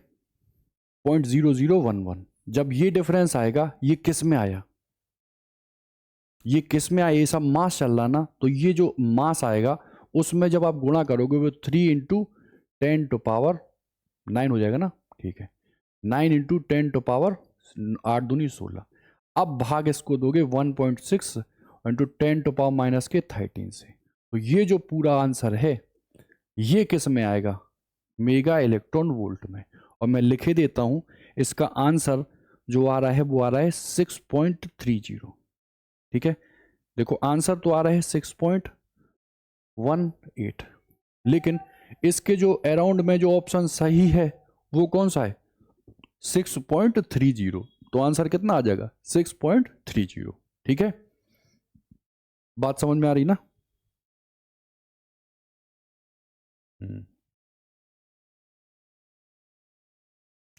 0.0011। जब ये डिफरेंस आएगा, ये किस में आया, ये किस में आया, ये सब मास चल रहा ना, तो ये जो मास आएगा उसमें जब आप गुणा करोगे वो 3 इंटू 10⁻9 हो जाएगा ना, ठीक है, 9 इंटू 10⁻, 8 दूनी 16। अब भाग इसको दोगे 1.6 इंटू 10⁻⁻13 से, तो ये जो पूरा आंसर है ये किस में आएगा, मेगा इलेक्ट्रॉन वोल्ट में। और मैं लिखे देता हूं इसका आंसर जो आ रहा है वो आ रहा है 6.30, ठीक है। देखो आंसर तो आ रहा है 6.18, लेकिन इसके जो अराउंड में जो ऑप्शन सही है वो कौन सा है, 6.30, तो आंसर कितना आ जाएगा, 6.30, ठीक है। बात समझ में आ रही ना?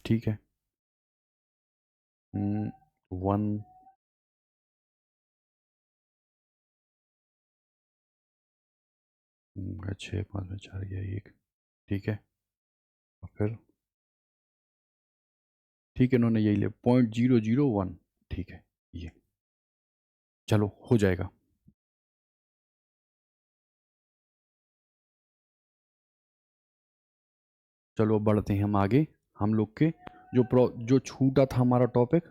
ठीक है। 1 6 5 में 4 गया 1, ठीक है, और फिर ठीक है, इन्होंने यही लिया 0.001, ठीक है, ये चलो हो जाएगा। चलो बढ़ते हैं हम आगे। हम लोग के जो छूटा था हमारा टॉपिक,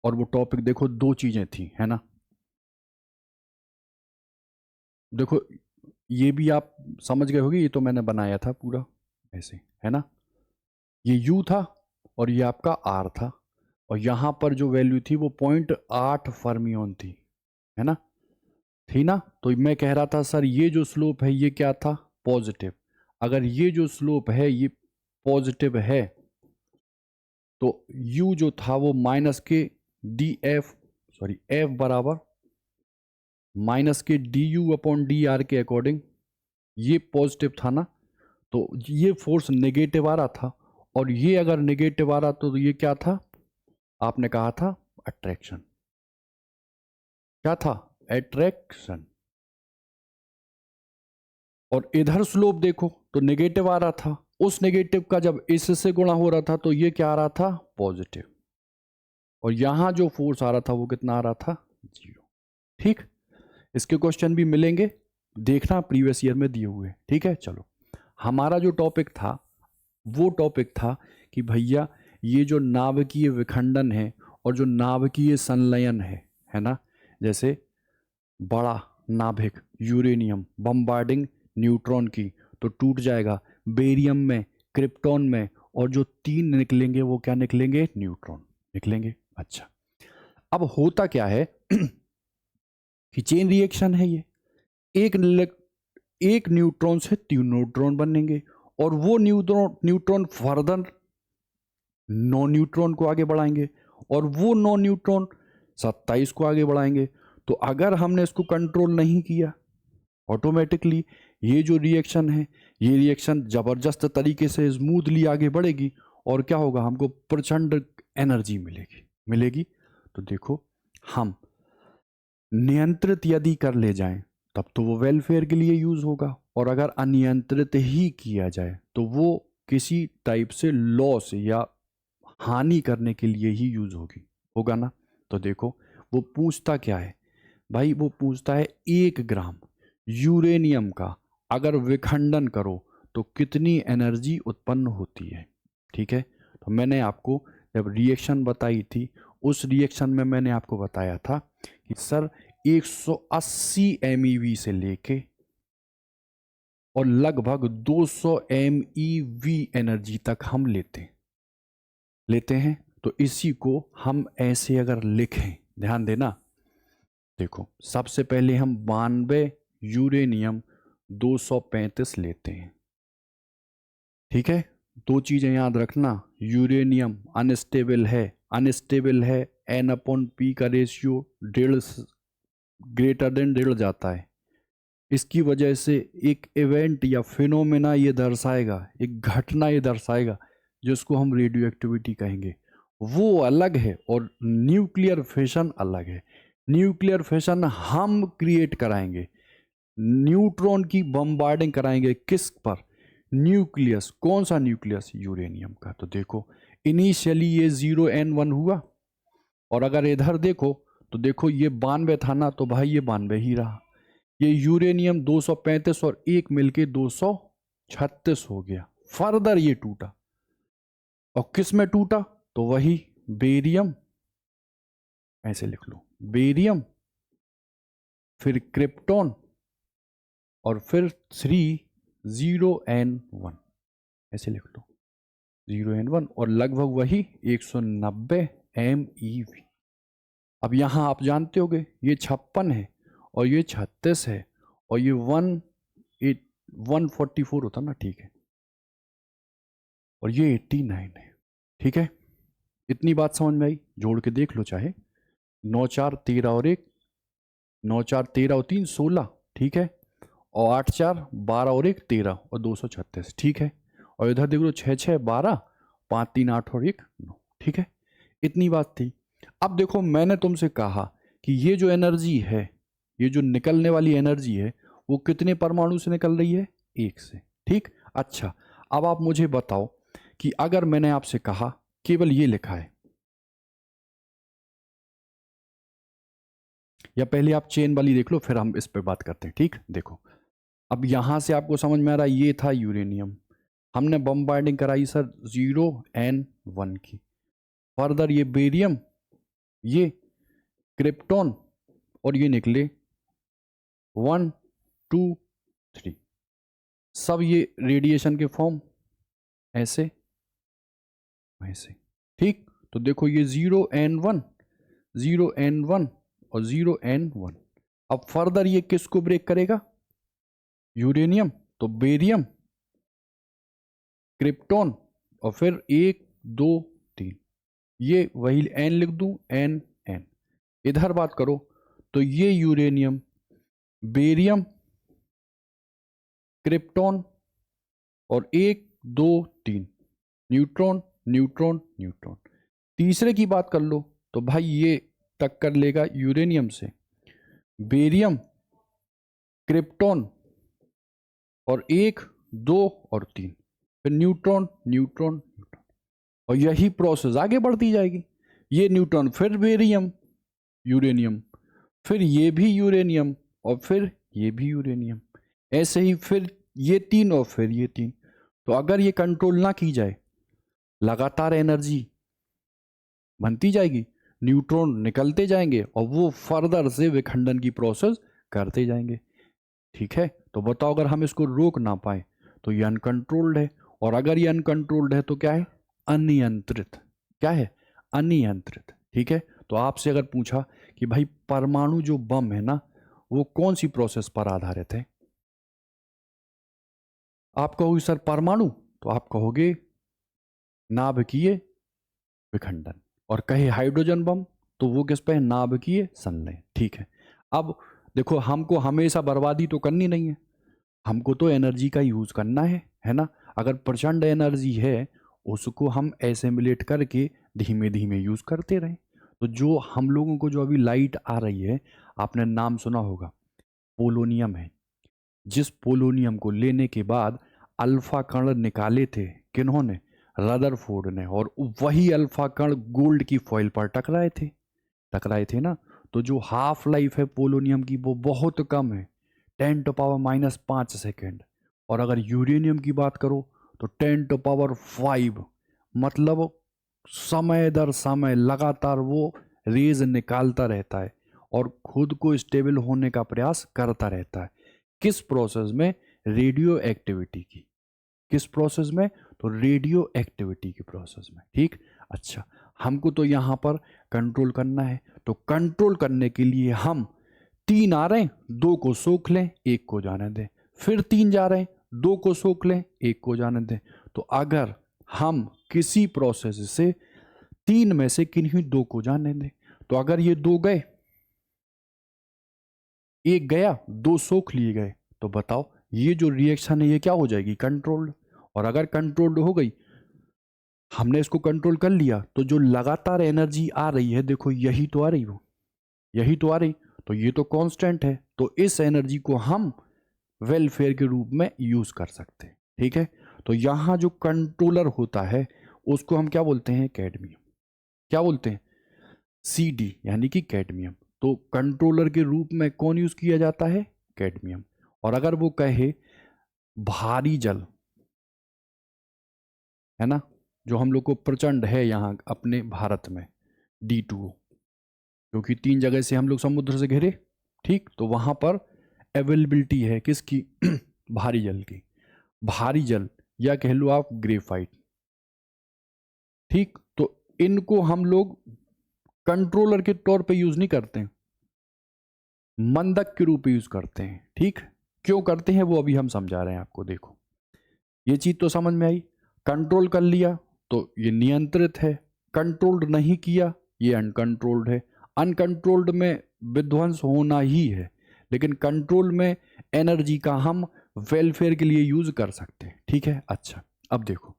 और वो टॉपिक देखो दो चीजें थी, है ना। देखो ये भी आप समझ गए होगे, ये तो मैंने बनाया था पूरा ऐसे, है ना। ये U था और ये आपका R था, और यहां पर जो वैल्यू थी वो 0.8 फर्मियन थी, है ना, थी ना। तो मैं कह रहा था सर ये जो स्लोप है ये क्या था, पॉजिटिव। अगर ये जो स्लोप है ये पॉजिटिव है तो U जो था वो माइनस के F बराबर माइनस के du/dr के अकॉर्डिंग ये पॉजिटिव था ना, तो ये फोर्स नेगेटिव आ रहा था, और ये अगर नेगेटिव आ रहा तो ये क्या था, आपने कहा था अट्रैक्शन। क्या था, अट्रैक्शन। और इधर स्लोप देखो तो नेगेटिव आ रहा था, उस नेगेटिव का जब इससे गुणा हो रहा था तो ये क्या आ रहा था, पॉजिटिव। और यहां जो फोर्स आ रहा था वो कितना आ रहा था, 0। ठीक, इसके क्वेश्चन भी मिलेंगे, देखना प्रीवियस ईयर में दिए हुए, ठीक है। चलो हमारा जो टॉपिक था वो टॉपिक था कि भैया ये जो नाभिकीय विखंडन है और जो नाभिकीय संलयन है ना, जैसे बड़ा नाभिक यूरेनियम बम्बार्डिंग न्यूट्रॉन की तो टूट जाएगा, बेरियम में, क्रिप्टॉन में, और जो 3 निकलेंगे वो क्या निकलेंगे, न्यूट्रॉन निकलेंगे। अच्छा, अब होता क्या है कि चेन रिएक्शन है ये, एक न्यूट्रॉन से 3 न्यूट्रॉन बनेंगे, और वो न्यूट्रॉन फर्दर 9 न्यूट्रॉन को आगे बढ़ाएंगे, और वो 9 न्यूट्रॉन 27 को आगे बढ़ाएंगे। तो अगर हमने इसको कंट्रोल नहीं किया, ऑटोमेटिकली ये जो रिएक्शन है, ये रिएक्शन जबरदस्त तरीके से स्मूथली आगे बढ़ेगी, और क्या होगा, हमको प्रचंड एनर्जी मिलेगी। तो देखो, हम नियंत्रित यदि कर ले जाएं तब तो वो वेलफेयर के लिए यूज होगा, और अगर अनियंत्रित ही किया जाए तो वो किसी टाइप से लॉस या हानि करने के लिए ही यूज होगा ना। तो देखो, वो पूछता क्या है भाई, वो पूछता है 1 ग्राम यूरेनियम का अगर विखंडन करो तो कितनी एनर्जी उत्पन्न होती है। ठीक है, तो मैंने आपको जब रिएक्शन बताई थी, उस रिएक्शन में मैंने आपको बताया था कि सर 180 MeV से लेके और लगभग 200 MeV एनर्जी तक हम लेते हैं। तो इसी को हम ऐसे अगर लिखें, ध्यान देना, देखो सबसे पहले हम 92 यूरेनियम 235 लेते हैं। ठीक है, दो चीजें याद रखना, यूरेनियम अनस्टेबल है, N/P का रेशियो 1.5 ग्रेटर देन 1.5 जाता है। इसकी वजह से एक इवेंट या फिनोमेना ये दर्शाएगा, एक घटना ये दर्शाएगा जिसको हम रेडियो एक्टिविटी कहेंगे, वो अलग है और न्यूक्लियर फिशन अलग है। न्यूक्लियर फिशन हम क्रिएट कराएंगे, न्यूट्रॉन की बम्बार्डिंग कराएंगे किस पर, न्यूक्लियस। कौन सा न्यूक्लियस, यूरेनियम का। तो देखो इनिशियली ये 0N1 हुआ, और अगर इधर देखो तो देखो ये 92 था ना, तो भाई ये 92 ही रहा। ये यूरेनियम 235 और 1 मिलके 236 हो गया। फर्दर ये टूटा, और किस में टूटा, तो वही बेरियम, ऐसे लिख लो, बेरियम, फिर क्रिप्टॉन, और फिर 0N1, ऐसे लिख लो 0N1, और लगभग वही 190 MeV। अब यहां आप जानते होगे ये 56 है और ये 36 है, और ये 144 होता ना, ठीक है, और ये 89 है। ठीक है, इतनी बात समझ में आई, जोड़ के देख लो चाहे, 9 4 13 और 1, 9 4 13 और 3 16, ठीक है, और 8 4 12 और 1 13 और 236, ठीक है, और इधर देख लो 6 6 12, 5 3 8 और 1 9, ठीक है, इतनी बात थी। अब देखो मैंने तुमसे कहा कि ये जो एनर्जी है, ये जो निकलने वाली एनर्जी है, वो कितने परमाणु से निकल रही है, 1 से। ठीक, अच्छा, अब आप मुझे बताओ कि अगर मैंने आपसे कहा केवल ये लिखा है, या पहले आप चेन वाली देख लो फिर हम इस पे बात करते हैं। ठीक, देखो अब यहां से आपको समझ में आ रहा है, ये था यूरेनियम, हमने बम्बार्डिंग कराई सर 0N1 की, फर्दर ये बेरियम, ये क्रिप्टॉन, और ये निकले 1 2 3, सब ये रेडिएशन के फॉर्म, ऐसे ऐसे। ठीक, तो देखो ये 0N1 और 0N1। अब फर्दर ये किसको ब्रेक करेगा, यूरेनियम, तो बेरियम, क्रिप्टॉन, और फिर 1 2 3, ये वही N लिख दूं, N N। इधर बात करो तो ये यूरेनियम, बेरियम, क्रिप्टॉन, और 1 2 3, न्यूट्रॉन न्यूट्रॉन न्यूट्रॉन। तीसरे की बात कर लो तो भाई ये टक्कर लेगा यूरेनियम से, बेरियम, क्रिप्टॉन, और 1 2 और 3, फिर न्यूट्रॉन न्यूट्रॉन न्यूट्रॉन, और यही प्रोसेस आगे बढ़ती जाएगी। ये न्यूट्रॉन, फिर बेरियम, यूरेनियम, फिर ये भी यूरेनियम, और फिर ये भी यूरेनियम, ऐसे ही फिर ये 3 और फिर ये 3। तो अगर ये कंट्रोल ना की जाए, लगातार एनर्जी बनती जाएगी, न्यूट्रॉन निकलते जाएंगे और वो फर्दर से विखंडन की प्रोसेस करते जाएंगे। ठीक है, तो बताओ अगर हम इसको रोक ना पाए तो ये अनकंट्रोल्ड है, और अगर ये अनकंट्रोल्ड है तो क्या है, अनियंत्रित। क्या है, अनियंत्रित। ठीक है, तो आपसे अगर पूछा कि भाई परमाणु जो बम है ना, वो कौन सी प्रोसेस पर आधारित है, आप कहोगे सर परमाणु, तो आप कहोगे नाभिकीय विखंडन, और कहे हाइड्रोजन बम तो वो किस पे है, नाभिकीय संलयन। ठीक है, अब देखो हमको हमेशा बर्बादी तो करनी नहीं है, हमको तो एनर्जी का यूज करना है ना। अगर प्रचंड एनर्जी है उसको हम एसेम्बलेट करके धीमे धीमे यूज़ करते रहें। तो जो हम लोगों को जो अभी लाइट आ रही है, आपने नाम सुना होगा, पोलोनियम है। जिस पोलोनियम को लेने के बाद अल्फा कण निकाले थे किन्होंने, रदरफोर्ड ने, और वही अल्फा कण गोल्ड की फॉइल पर टकराए थे ना। तो जो हाफ लाइफ है पोलोनियम की वो बहुत कम है, 10⁻⁵ और अगर यूरेनियम की बात करो तो 10⁵, मतलब समय दर समय लगातार वो रेज निकालता रहता है और खुद को स्टेबल होने का प्रयास करता रहता है। किस प्रोसेस में? रेडियो एक्टिविटी की। किस प्रोसेस में? तो रेडियो एक्टिविटी के प्रोसेस में। ठीक, अच्छा, हमको तो यहाँ पर कंट्रोल करना है, तो कंट्रोल करने के लिए हम 3 आ रहे हैं, 2 को सोख लें, 1 को जाने दें, फिर 3 जा रहे हैं, 2 को सोख लें, 1 को जाने दें। तो अगर हम किसी प्रोसेस से 3 में से किन्हीं 2 को जाने दें, तो अगर ये 2 गए, 1 गया, 2 सोख लिए गए, तो बताओ ये जो रिएक्शन है ये क्या हो जाएगी? कंट्रोल्ड। और अगर कंट्रोल्ड हो गई, हमने इसको कंट्रोल कर लिया, तो जो लगातार एनर्जी आ रही है, देखो यही तो आ रही, वो यही तो आ रही, तो ये तो कांस्टेंट है, तो इस एनर्जी को हम वेलफेयर के रूप में यूज कर सकते हैं। ठीक है, तो यहां जो कंट्रोलर होता है उसको हम क्या बोलते हैं? कैडमियम। क्या बोलते हैं? CD यानी कि कैडमियम। तो कंट्रोलर के रूप में कौन यूज किया जाता है? कैडमियम। और अगर वो कहे भारी जल, है ना, जो हम लोग को प्रचंड है यहाँ अपने भारत में, D2O, क्योंकि 3 जगह से हम लोग समुद्र से घिरे, ठीक, तो वहां पर अवेलेबिलिटी है किसकी? भारी जल की। भारी जल या कह लो आप ग्रेफाइट। ठीक, तो इनको हम लोग कंट्रोलर के तौर पे यूज नहीं करते हैं, मंदक के रूप में यूज करते हैं। ठीक, क्यों करते हैं वो अभी हम समझा रहे हैं आपको। देखो ये चीज तो समझ में आई, कंट्रोल कर लिया तो ये नियंत्रित है, कंट्रोल्ड नहीं किया ये अनकंट्रोल्ड है। अनकंट्रोल्ड में विध्वंस होना ही है, लेकिन कंट्रोल में एनर्जी का हम वेलफेयर के लिए यूज कर सकते हैं। ठीक है, अच्छा, अब देखो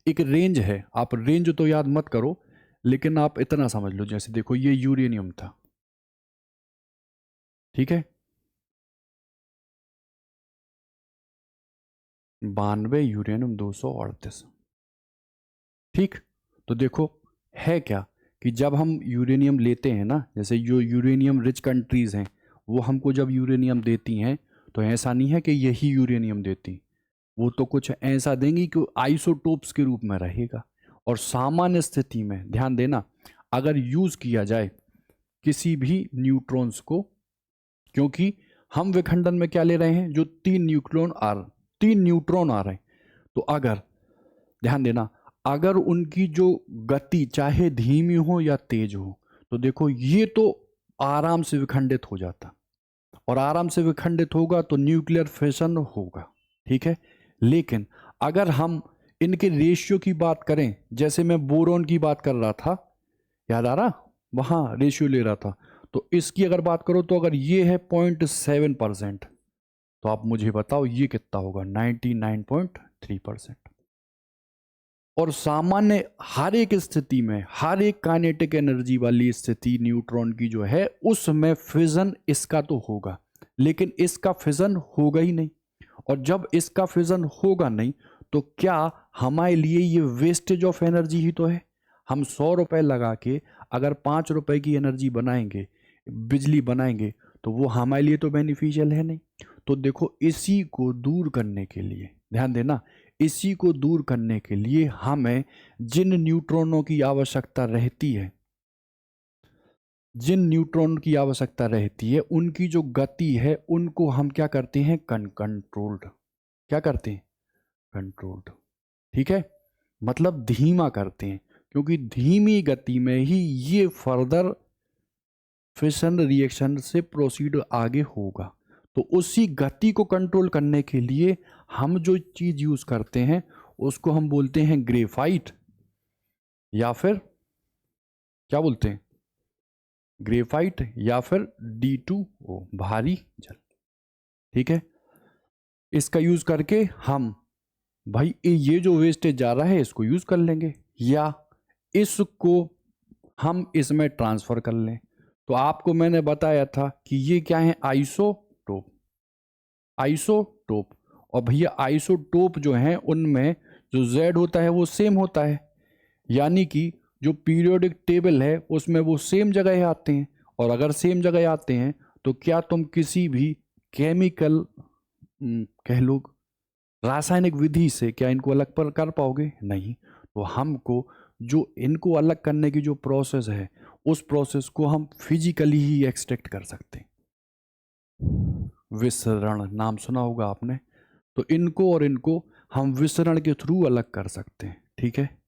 एक रेंज है, आप रेंज तो याद मत करो, लेकिन आप इतना समझ लो, जैसे देखो ये यूरेनियम था, ठीक है, 92 यूरेनियम 238। ठीक, तो देखो है क्या कि जब हम यूरेनियम लेते हैं ना, जैसे जो यूरेनियम रिच कंट्रीज हैं वो हमको जब यूरेनियम देती हैं, तो ऐसा नहीं है कि यही यूरेनियम देती, वो तो कुछ ऐसा देंगी कि आइसोटोप्स के रूप में रहेगा। और सामान्य स्थिति में ध्यान देना, अगर यूज किया जाए किसी भी न्यूट्रॉन्स को, क्योंकि हम विखंडन में क्या ले रहे हैं, जो 3 न्यूट्रॉन आ रहे हैं, तो अगर ध्यान देना, अगर उनकी जो गति चाहे धीमी हो या तेज हो, तो देखो ये तो आराम से विखंडित हो जाता, और आराम से विखंडित होगा तो न्यूक्लियर फिशन होगा। ठीक है, लेकिन अगर हम इनके रेशियो की बात करें, जैसे मैं बोरोन की बात कर रहा था, याद आ रहा, वहां रेशियो ले रहा था, तो इसकी अगर बात करो तो अगर ये है 0.7%, तो आप मुझे बताओ ये कितना होगा? 99.3%। और सामान्य हर एक स्थिति में, हर एक काइनेटिक एनर्जी वाली स्थिति न्यूट्रॉन की जो है, उसमें फिजन इसका तो होगा, लेकिन इसका फिजन होगा ही नहीं। और जब इसका फिजन होगा नहीं, तो क्या हमारे लिए ये वेस्टेज ऑफ एनर्जी ही तो है। हम 100 रुपए लगा के अगर 5 रुपए की एनर्जी बनाएंगे, बिजली बनाएंगे, तो वो हमारे लिए तो बेनिफिशियल है नहीं। तो देखो इसी को दूर करने के लिए, ध्यान देना, इसी को दूर करने के लिए हमें जिन न्यूट्रॉनों की आवश्यकता रहती है, जिन न्यूट्रॉन की आवश्यकता रहती है, उनकी जो गति है उनको हम क्या करते हैं? कंट्रोल्ड। क्या करते हैं? कंट्रोल्ड। ठीक है, मतलब धीमा करते हैं, क्योंकि धीमी गति में ही ये फर्दर फिशन रिएक्शन से प्रोसीड आगे होगा। तो उसी गति को कंट्रोल करने के लिए हम जो चीज यूज करते हैं उसको हम बोलते हैं ग्रेफाइट, या फिर क्या बोलते हैं? ग्रेफाइट या फिर D2O, भारी जल। ठीक है, इसका यूज करके हम भाई ये जो वेस्टेज जा रहा है इसको यूज कर लेंगे, या इसको हम इसमें ट्रांसफर कर लें। तो आपको मैंने बताया था कि ये क्या है, आइसोटोप। आइसोटोप, और भैया आइसोटोप जो है उनमें जो Z होता है वो सेम होता है, यानी कि जो पीरियोडिक टेबल है उसमें वो सेम जगह आते हैं। और अगर सेम जगह आते हैं तो क्या तुम किसी भी केमिकल कह लो रासायनिक विधि से क्या इनको अलग पर कर पाओगे? नहीं। तो हमको जो इनको अलग करने की जो प्रोसेस है उस प्रोसेस को हम फिजिकली ही एक्सट्रैक्ट कर सकते हैं। विसरण नाम सुना होगा आपने, तो इनको और इनको हम विसरण के थ्रू अलग कर सकते हैं। ठीक है,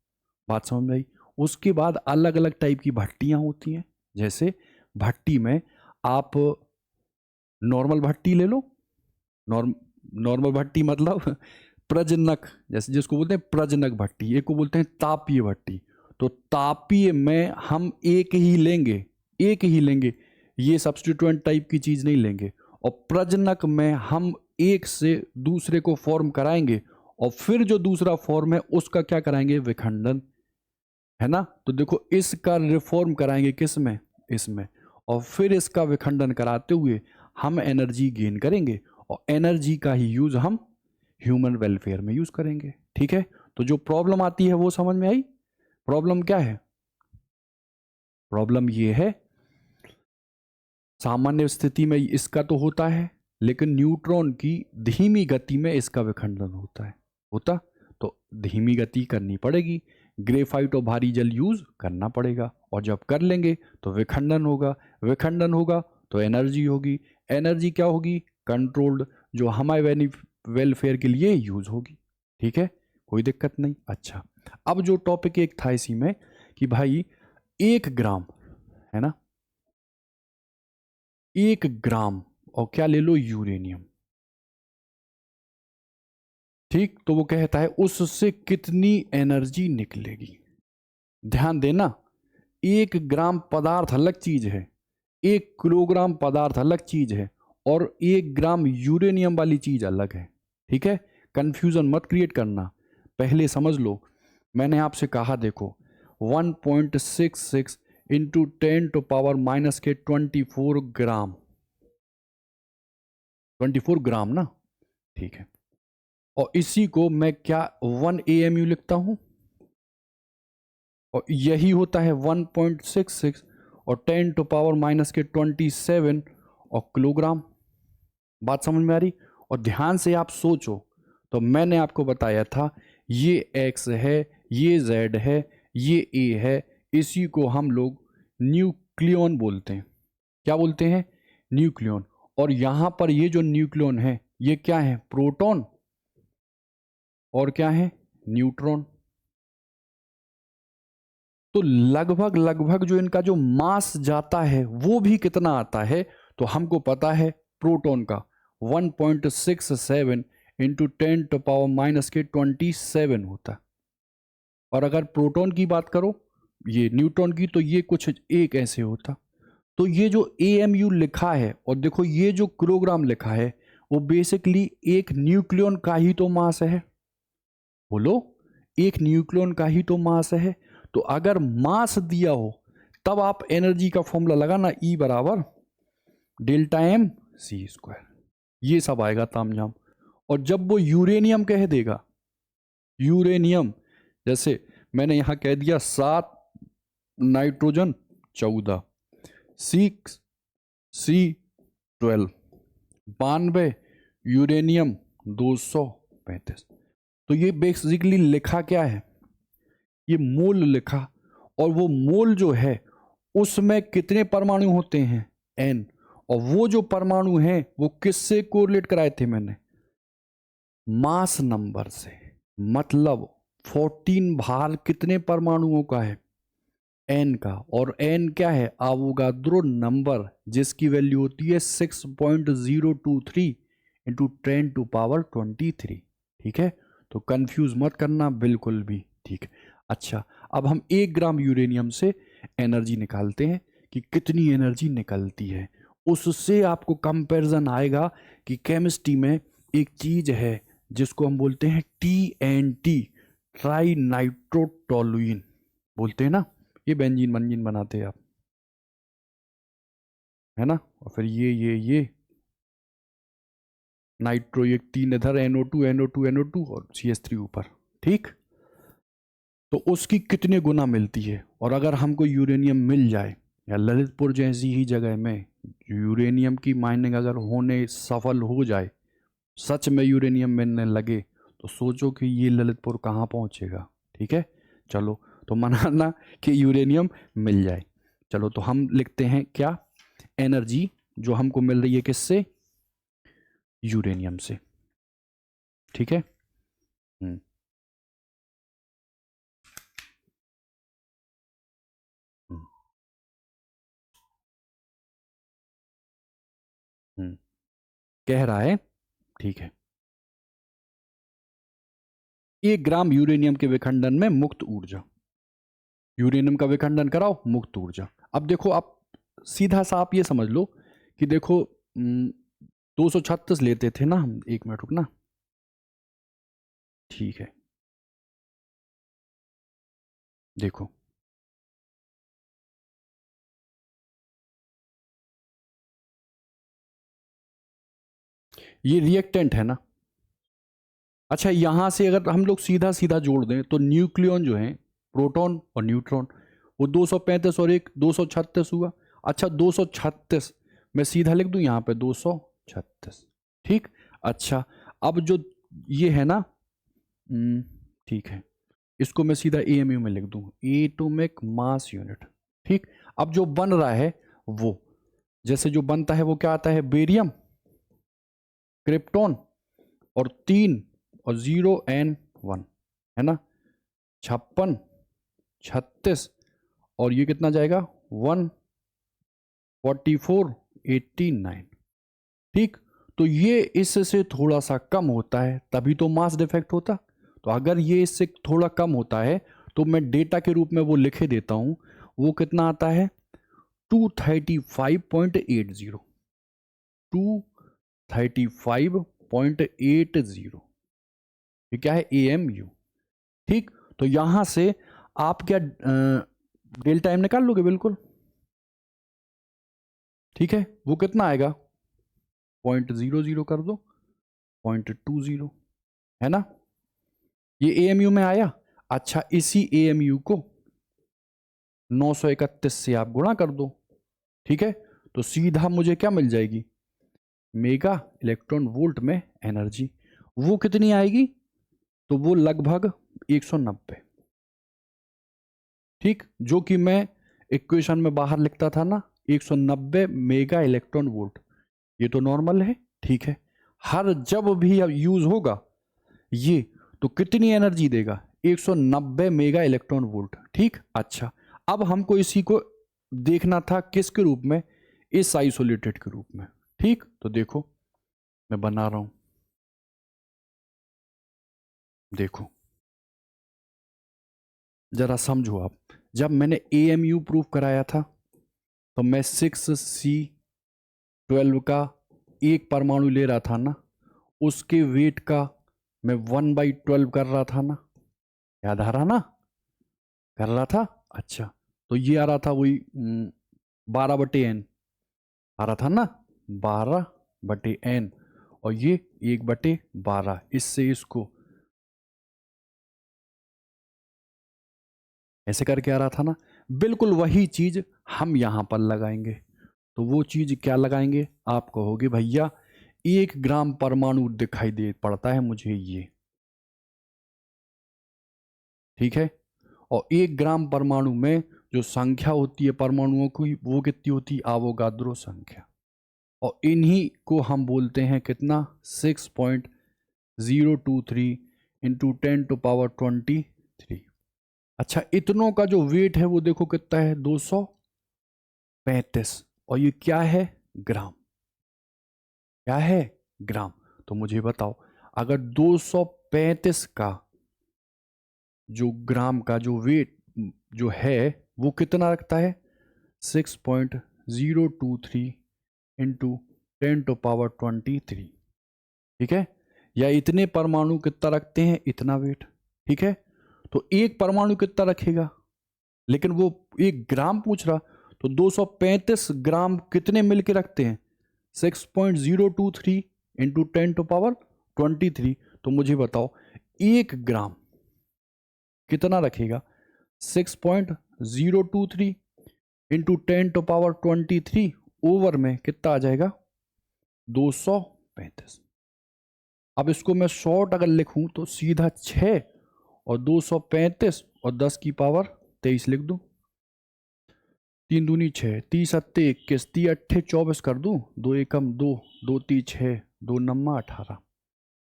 बात समझ में आई? उसके बाद अलग अलग टाइप की भट्टियां होती हैं। जैसे भट्टी में आप नॉर्मल भट्टी ले लो, नॉर्मल भट्टी मतलब प्रजनक, जैसे जिसको बोलते हैं प्रजनक भट्टी, एक को बोलते हैं तापीय भट्टी। तो तापीय में हम एक ही लेंगे, एक ही लेंगे, ये सब्स्टिट्यूएंट टाइप की चीज नहीं लेंगे। और प्रजनक में हम एक से दूसरे को फॉर्म कराएंगे, और फिर जो दूसरा फॉर्म है उसका क्या कराएंगे, विखंडन, है ना। तो देखो इसका रिफॉर्म कराएंगे किस में, इसमें, और फिर इसका विखंडन कराते हुए हम एनर्जी गेन करेंगे, और एनर्जी का ही यूज हम ह्यूमन वेलफेयर में यूज करेंगे। ठीक है, तो जो प्रॉब्लम आती है वो समझ में आई? प्रॉब्लम क्या है? प्रॉब्लम ये है, सामान्य स्थिति में इसका तो होता है, लेकिन न्यूट्रॉन की धीमी गति में इसका विखंडन होता तो धीमी गति करनी पड़ेगी, ग्रेफाइट और भारी जल यूज करना पड़ेगा, और जब कर लेंगे तो विखंडन होगा, विखंडन होगा तो एनर्जी होगी, एनर्जी क्या होगी, कंट्रोल्ड, जो हमारे वेलफेयर के लिए यूज होगी। ठीक है, कोई दिक्कत नहीं। अच्छा, अब जो टॉपिक एक था इसी में कि भाई 1 ग्राम, है ना, 1 ग्राम, और क्या ले लो, यूरेनियम। ठीक, तो वो कहता है उससे कितनी एनर्जी निकलेगी। ध्यान देना, 1 ग्राम पदार्थ अलग चीज है, 1 किलोग्राम पदार्थ अलग चीज है, और 1 ग्राम यूरेनियम वाली चीज अलग है। ठीक है, कंफ्यूजन मत क्रिएट करना, पहले समझ लो। मैंने आपसे कहा देखो 1.66 इंटू 10⁻⁻24 ग्राम, 24 ग्राम ना, ठीक है। और इसी को मैं क्या 1 AMU लिखता हूं, और यही होता है 1.66 और 10⁻⁻27 और किलोग्राम। बात समझ में आ रही? और ध्यान से आप सोचो, तो मैंने आपको बताया था ये X है, ये Z है, ये A है, इसी को हम लोग न्यूक्लियन बोलते हैं। क्या बोलते हैं? न्यूक्लियन। और यहां पर ये जो न्यूक्लियन है ये क्या है, प्रोटॉन, और क्या है, न्यूट्रॉन। तो लगभग लगभग जो इनका जो मास जाता है वो भी कितना आता है, तो हमको पता है प्रोटॉन का 1.67 इंटू 10⁻⁻27 होता है। और अगर प्रोटॉन की बात करो, ये न्यूट्रॉन की, तो ये कुछ एक ऐसे होता। तो ये जो AMU लिखा है, और देखो ये जो किलोग्राम लिखा है, वो बेसिकली एक न्यूक्लियन का ही तो मास है। बोलो, एक न्यूक्लियन का ही तो मास है। तो अगर मास दिया हो तब आप एनर्जी का फॉर्मूला लगाना, E बराबर डेल्टा M C स्क्वायर, ये सब आएगा तामझाम। और जब वो यूरेनियम कह देगा, यूरेनियम, जैसे मैंने यहां कह दिया 7 नाइट्रोजन 14, 6 C12, 92 यूरेनियम 235। तो ये बेसिकली लिखा क्या है, ये मोल लिखा। और वो मोल जो है उसमें कितने परमाणु होते हैं, N। और वो जो परमाणु हैं वो किससे कोरिलेट कराए थे मैंने, मास नंबर से। मतलब 14 भार कितने परमाणुओं का है, N का। और N क्या है, अवोगाद्रो नंबर, जिसकी वैल्यू होती है 6.023 इंटू 10⁻23। ठीक है, तो कंफ्यूज मत करना बिल्कुल भी। ठीक है, अच्छा, अब हम 1 ग्राम यूरेनियम से एनर्जी निकालते हैं कि कितनी एनर्जी निकलती है। उससे आपको कंपैरिजन आएगा कि केमिस्ट्री में एक चीज है जिसको हम बोलते हैं TNT, ट्राई नाइट्रोटोलुइन बोलते हैं ना, ये बेंजीन मंजीन बनाते हैं आप, है ना। और फिर ये नाइट्रो, ये 3 इधर, NO2 NO2 NO2 और CH3 ऊपर, ठीक। तो उसकी कितने गुना मिलती है, और अगर हमको यूरेनियम मिल जाए या ललितपुर जैसी ही जगह में यूरेनियम की माइनिंग अगर होने सफल हो जाए, सच में यूरेनियम मिलने लगे, तो सोचो कि ये ललितपुर कहाँ पहुंचेगा। ठीक है, चलो तो मनाना कि यूरेनियम मिल जाए। चलो तो हम लिखते हैं क्या, एनर्जी जो हमको मिल रही है किससे, यूरेनियम से। ठीक है। हम्म हम्म कह रहा है, ठीक है। 1 ग्राम यूरेनियम के विखंडन में मुक्त ऊर्जा, यूरेनियम का विखंडन कराओ, मुक्त ऊर्जा। अब देखो आप सीधा सा आप ये समझ लो कि देखो 236 लेते थे ना हम, 1 मिनट रुकना, ठीक है। देखो ये रिएक्टेंट है ना। अच्छा, यहां से अगर हम लोग सीधा सीधा जोड़ दें तो न्यूक्लियन जो है, प्रोटॉन और न्यूट्रॉन, वो 235 और एक 236 हुआ। अच्छा 236 मैं सीधा लिख दूं यहां पे 236, ठीक। अच्छा अब जो ये है ना, ठीक है, इसको मैं सीधा एएमयू में लिख दूं, एटॉमिक मास यूनिट, ठीक। अब जो बन रहा है वो, जैसे जो बनता है वो क्या आता है, बेरियम, क्रिप्टॉन, और 3 और 0 N 1, है ना, 56, 36, और ये कितना जाएगा 144, 89, ठीक। तो ये इससे थोड़ा सा कम होता है तभी तो मास डिफेक्ट होता। तो अगर ये इससे थोड़ा कम होता है तो मैं डेटा के रूप में वो लिखे देता हूं, वो कितना आता है 235.80, 235.80, ये क्या है, AMU, ठीक। तो यहां से आप क्या डेल्टा एम निकाल लोगे बिल्कुल, ठीक है। वो कितना आएगा, 0.00 कर दो, 0.20, है ना, ये AMU में आया। अच्छा इसी AMU को 931 से आप गुणा कर दो, ठीक है। तो सीधा मुझे क्या मिल जाएगी, मेगा इलेक्ट्रॉन वोल्ट में एनर्जी, वो कितनी आएगी, तो वो लगभग 190, ठीक। जो कि मैं इक्वेशन में बाहर लिखता था ना, 190 मेगा इलेक्ट्रॉन वोल्ट, ये तो नॉर्मल है, ठीक है। हर जब भी यूज होगा ये, तो कितनी एनर्जी देगा, 190 मेगा इलेक्ट्रॉन वोल्ट, ठीक। अच्छा अब हमको इसी को देखना था किसके रूप में, इस आइसोलेटेड के रूप में, ठीक। तो देखो मैं बना रहा हूं, देखो जरा समझो आप, जब मैंने AMU प्रूव कराया था तो मैं 6C12 का एक परमाणु ले रहा था ना, उसके वेट का मैं 1/12 कर रहा था ना, याद आ रहा ना, कर रहा था। अच्छा तो ये आ रहा था वही 12/N आ रहा था ना, 12/N, और ये 1/12, इससे इसको ऐसे करके आ रहा था ना। बिल्कुल वही चीज हम यहां पर लगाएंगे। तो वो चीज क्या लगाएंगे, आप कहोगे भैया 1 ग्राम परमाणु दिखाई दे पड़ता है मुझे ये, ठीक है। और 1 ग्राम परमाणु में जो संख्या होती है परमाणुओं की वो कितनी होती है, आवोगाद्रो संख्या, और इन्हीं को हम बोलते हैं कितना, 6.023 इंटू 10⁻23। अच्छा इतनों का जो वेट है वो देखो कितना है, 235, और ये क्या है, ग्राम, क्या है, ग्राम। तो मुझे बताओ अगर 235 का जो ग्राम का जो वेट जो है वो कितना रखता है, 6.023 इंटू 10⁻23, ठीक है। या इतने परमाणु कितना रखते हैं, इतना वेट, ठीक है। तो एक परमाणु कितना रखेगा, लेकिन वो 1 ग्राम पूछ रहा, तो 235 ग्राम कितने मिलके रखते हैं, 6.023 इंटू 10⁻23। तो मुझे बताओ 1 ग्राम कितना रखेगा, 6.023 इंटू 10⁻23 ओवर में कितना आ जाएगा, 235। अब इसको मैं शॉर्ट अगर लिखूं तो सीधा 6 और 235 और 10 की पावर 23 लिख दूं। 3 दूनी 6, 30 अट्ठे 21, 30 अट्ठे 24 कर दूं, 2 एकम 2, 2 3 6, 2 नम्मा 18,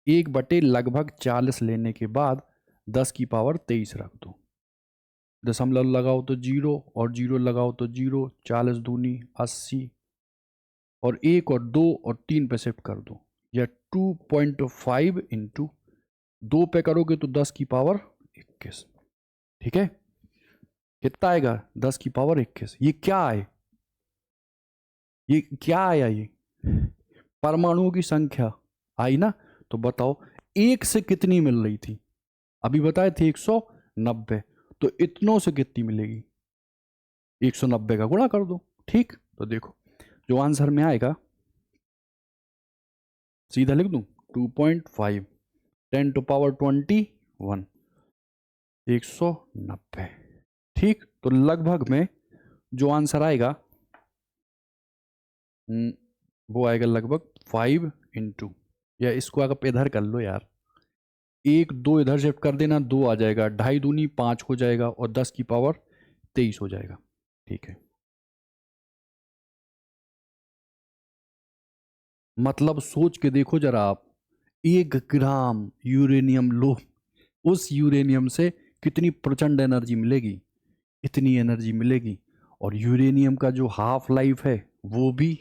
1 बटे लगभग 40 लेने के बाद 10 की पावर 23 रख दो। दशमलव लगाओ तो 0 और 0 लगाओ तो 0, 40 दूनी 80 और 1 और 2 और 3 पे शिफ्ट कर दो, या 2.5 इंटू 2 पे करोगे तो 10 की पावर 21, ठीक है। कितना आएगा, 10 की पावर 21। ये क्या है, ये क्या आया, ये परमाणुओं की संख्या आई ना। तो बताओ 1 से कितनी मिल रही थी, अभी बताए थे 190, तो इतनों से कितनी मिलेगी, 190 का गुणा कर दो, ठीक। तो देखो जो आंसर में आएगा सीधा लिख दूं, 2.5 10⁻21 190, ठीक। तो लगभग में जो आंसर आएगा वो आएगा लगभग 5 इंटू, या इसको अगर इधर कर लो यार, 1 2 इधर शिफ्ट कर देना, 2 आ जाएगा, 2.5 दूनी 5 हो जाएगा और 10 की पावर 23 हो जाएगा, ठीक है। मतलब सोच के देखो जरा आप, 1 ग्राम यूरेनियम लो, उस यूरेनियम से कितनी प्रचंड एनर्जी मिलेगी, इतनी एनर्जी मिलेगी। और यूरेनियम का जो हाफ लाइफ है वो भी,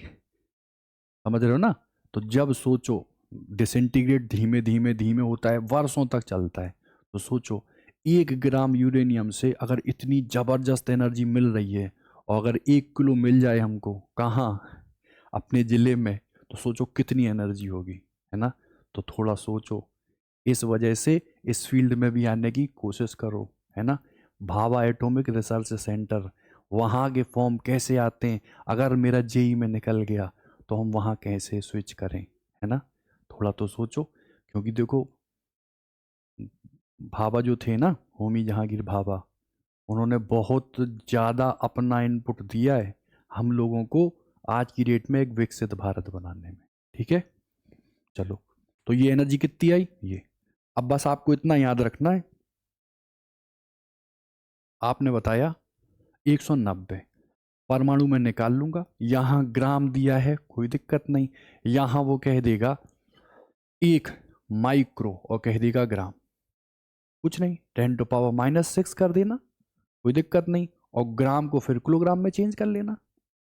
समझ रहे हो ना। तो जब सोचो डिसइंटीग्रेट धीमे धीमे धीमे होता है, वर्षों तक चलता है। तो सोचो 1 ग्राम यूरेनियम से अगर इतनी ज़बरदस्त एनर्जी मिल रही है, और अगर 1 किलो मिल जाए हमको कहाँ, अपने ज़िले में, तो सोचो कितनी एनर्जी होगी, है ना। तो थोड़ा सोचो, इस वजह से इस फील्ड में भी आने की कोशिश करो, है ना। भाभा एटॉमिक रिसर्च सेंटर, वहाँ के फॉर्म कैसे आते हैं, अगर मेरा जेई में निकल गया तो हम वहाँ कैसे स्विच करें, है ना। थोड़ा तो सोचो, क्योंकि देखो भाभा जो थे ना, होमी जहांगीर भाभा, उन्होंने बहुत ज़्यादा अपना इनपुट दिया है हम लोगों को आज की डेट में एक विकसित भारत बनाने में, ठीक है। चलो, तो ये एनर्जी कितनी आई, ये अब बस आपको इतना याद रखना है, आपने बताया 190, परमाणु में निकाल लूंगा, यहां ग्राम दिया है कोई दिक्कत नहीं, यहां वो कह देगा 1 माइक्रो और कह देगा ग्राम, कुछ नहीं, 10⁻⁻6 कर देना, कोई दिक्कत नहीं, और ग्राम को फिर किलोग्राम में चेंज कर लेना,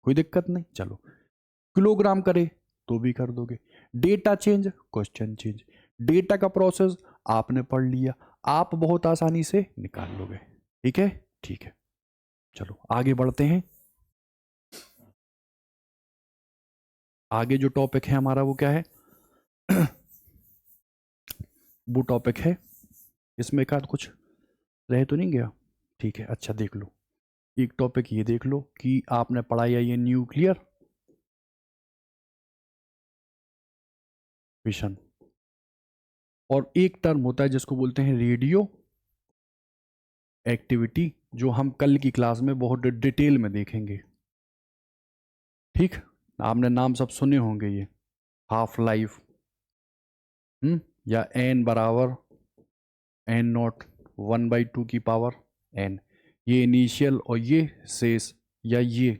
कोई दिक्कत नहीं। चलो किलोग्राम करे तो भी कर दोगे, data change question change, data का प्रोसेस आपने पढ़ लिया, आप बहुत आसानी से निकाल लोगे, ठीक है, ठीक है। चलो आगे बढ़ते हैं। आगे जो टॉपिक है हमारा वो क्या है वो टॉपिक है, इसमें एक आध कुछ रह तो नहीं गया, ठीक है। अच्छा देख लो, एक टॉपिक ये देख लो कि आपने पढ़ाया ये न्यूक्लियर फिशन, और एक टर्म होता है जिसको बोलते हैं रेडियो एक्टिविटी, जो हम कल की क्लास में बहुत डिटेल में देखेंगे, ठीक। आपने नाम सब सुने होंगे, ये हाफ लाइफ, या n बराबर n0 1/2 की पावर n, ये इनिशियल और ये शेष, या ये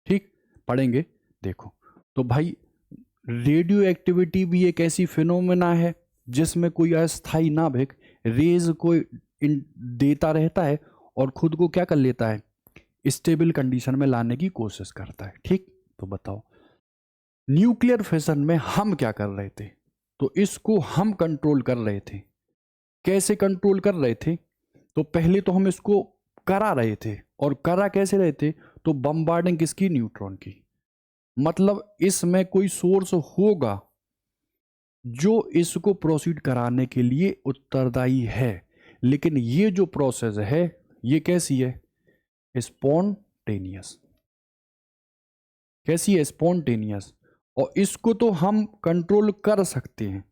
ठीक पढ़ेंगे। देखो तो भाई, रेडियो एक्टिविटी भी एक ऐसी फिनोमेना है जिसमें कोई अस्थाई नाभिक रेज को देता रहता है और खुद को क्या कर लेता है, स्टेबल कंडीशन में लाने की कोशिश करता है, ठीक। तो बताओ न्यूक्लियर फिशन में हम क्या कर रहे थे, तो इसको हम कंट्रोल कर रहे थे। कैसे कंट्रोल कर रहे थे, तो पहले तो हम इसको करा रहे थे, और करा कैसे रहे थे, तो बम्बार्डिंग किसकी, न्यूट्रॉन की। मतलब इसमें कोई सोर्स होगा जो इसको प्रोसीड कराने के लिए उत्तरदायी है, लेकिन ये जो प्रोसेस है ये कैसी है, स्पॉन्टेनियस। कैसी है, स्पॉन्टेनियस। और इसको तो हम कंट्रोल कर सकते हैं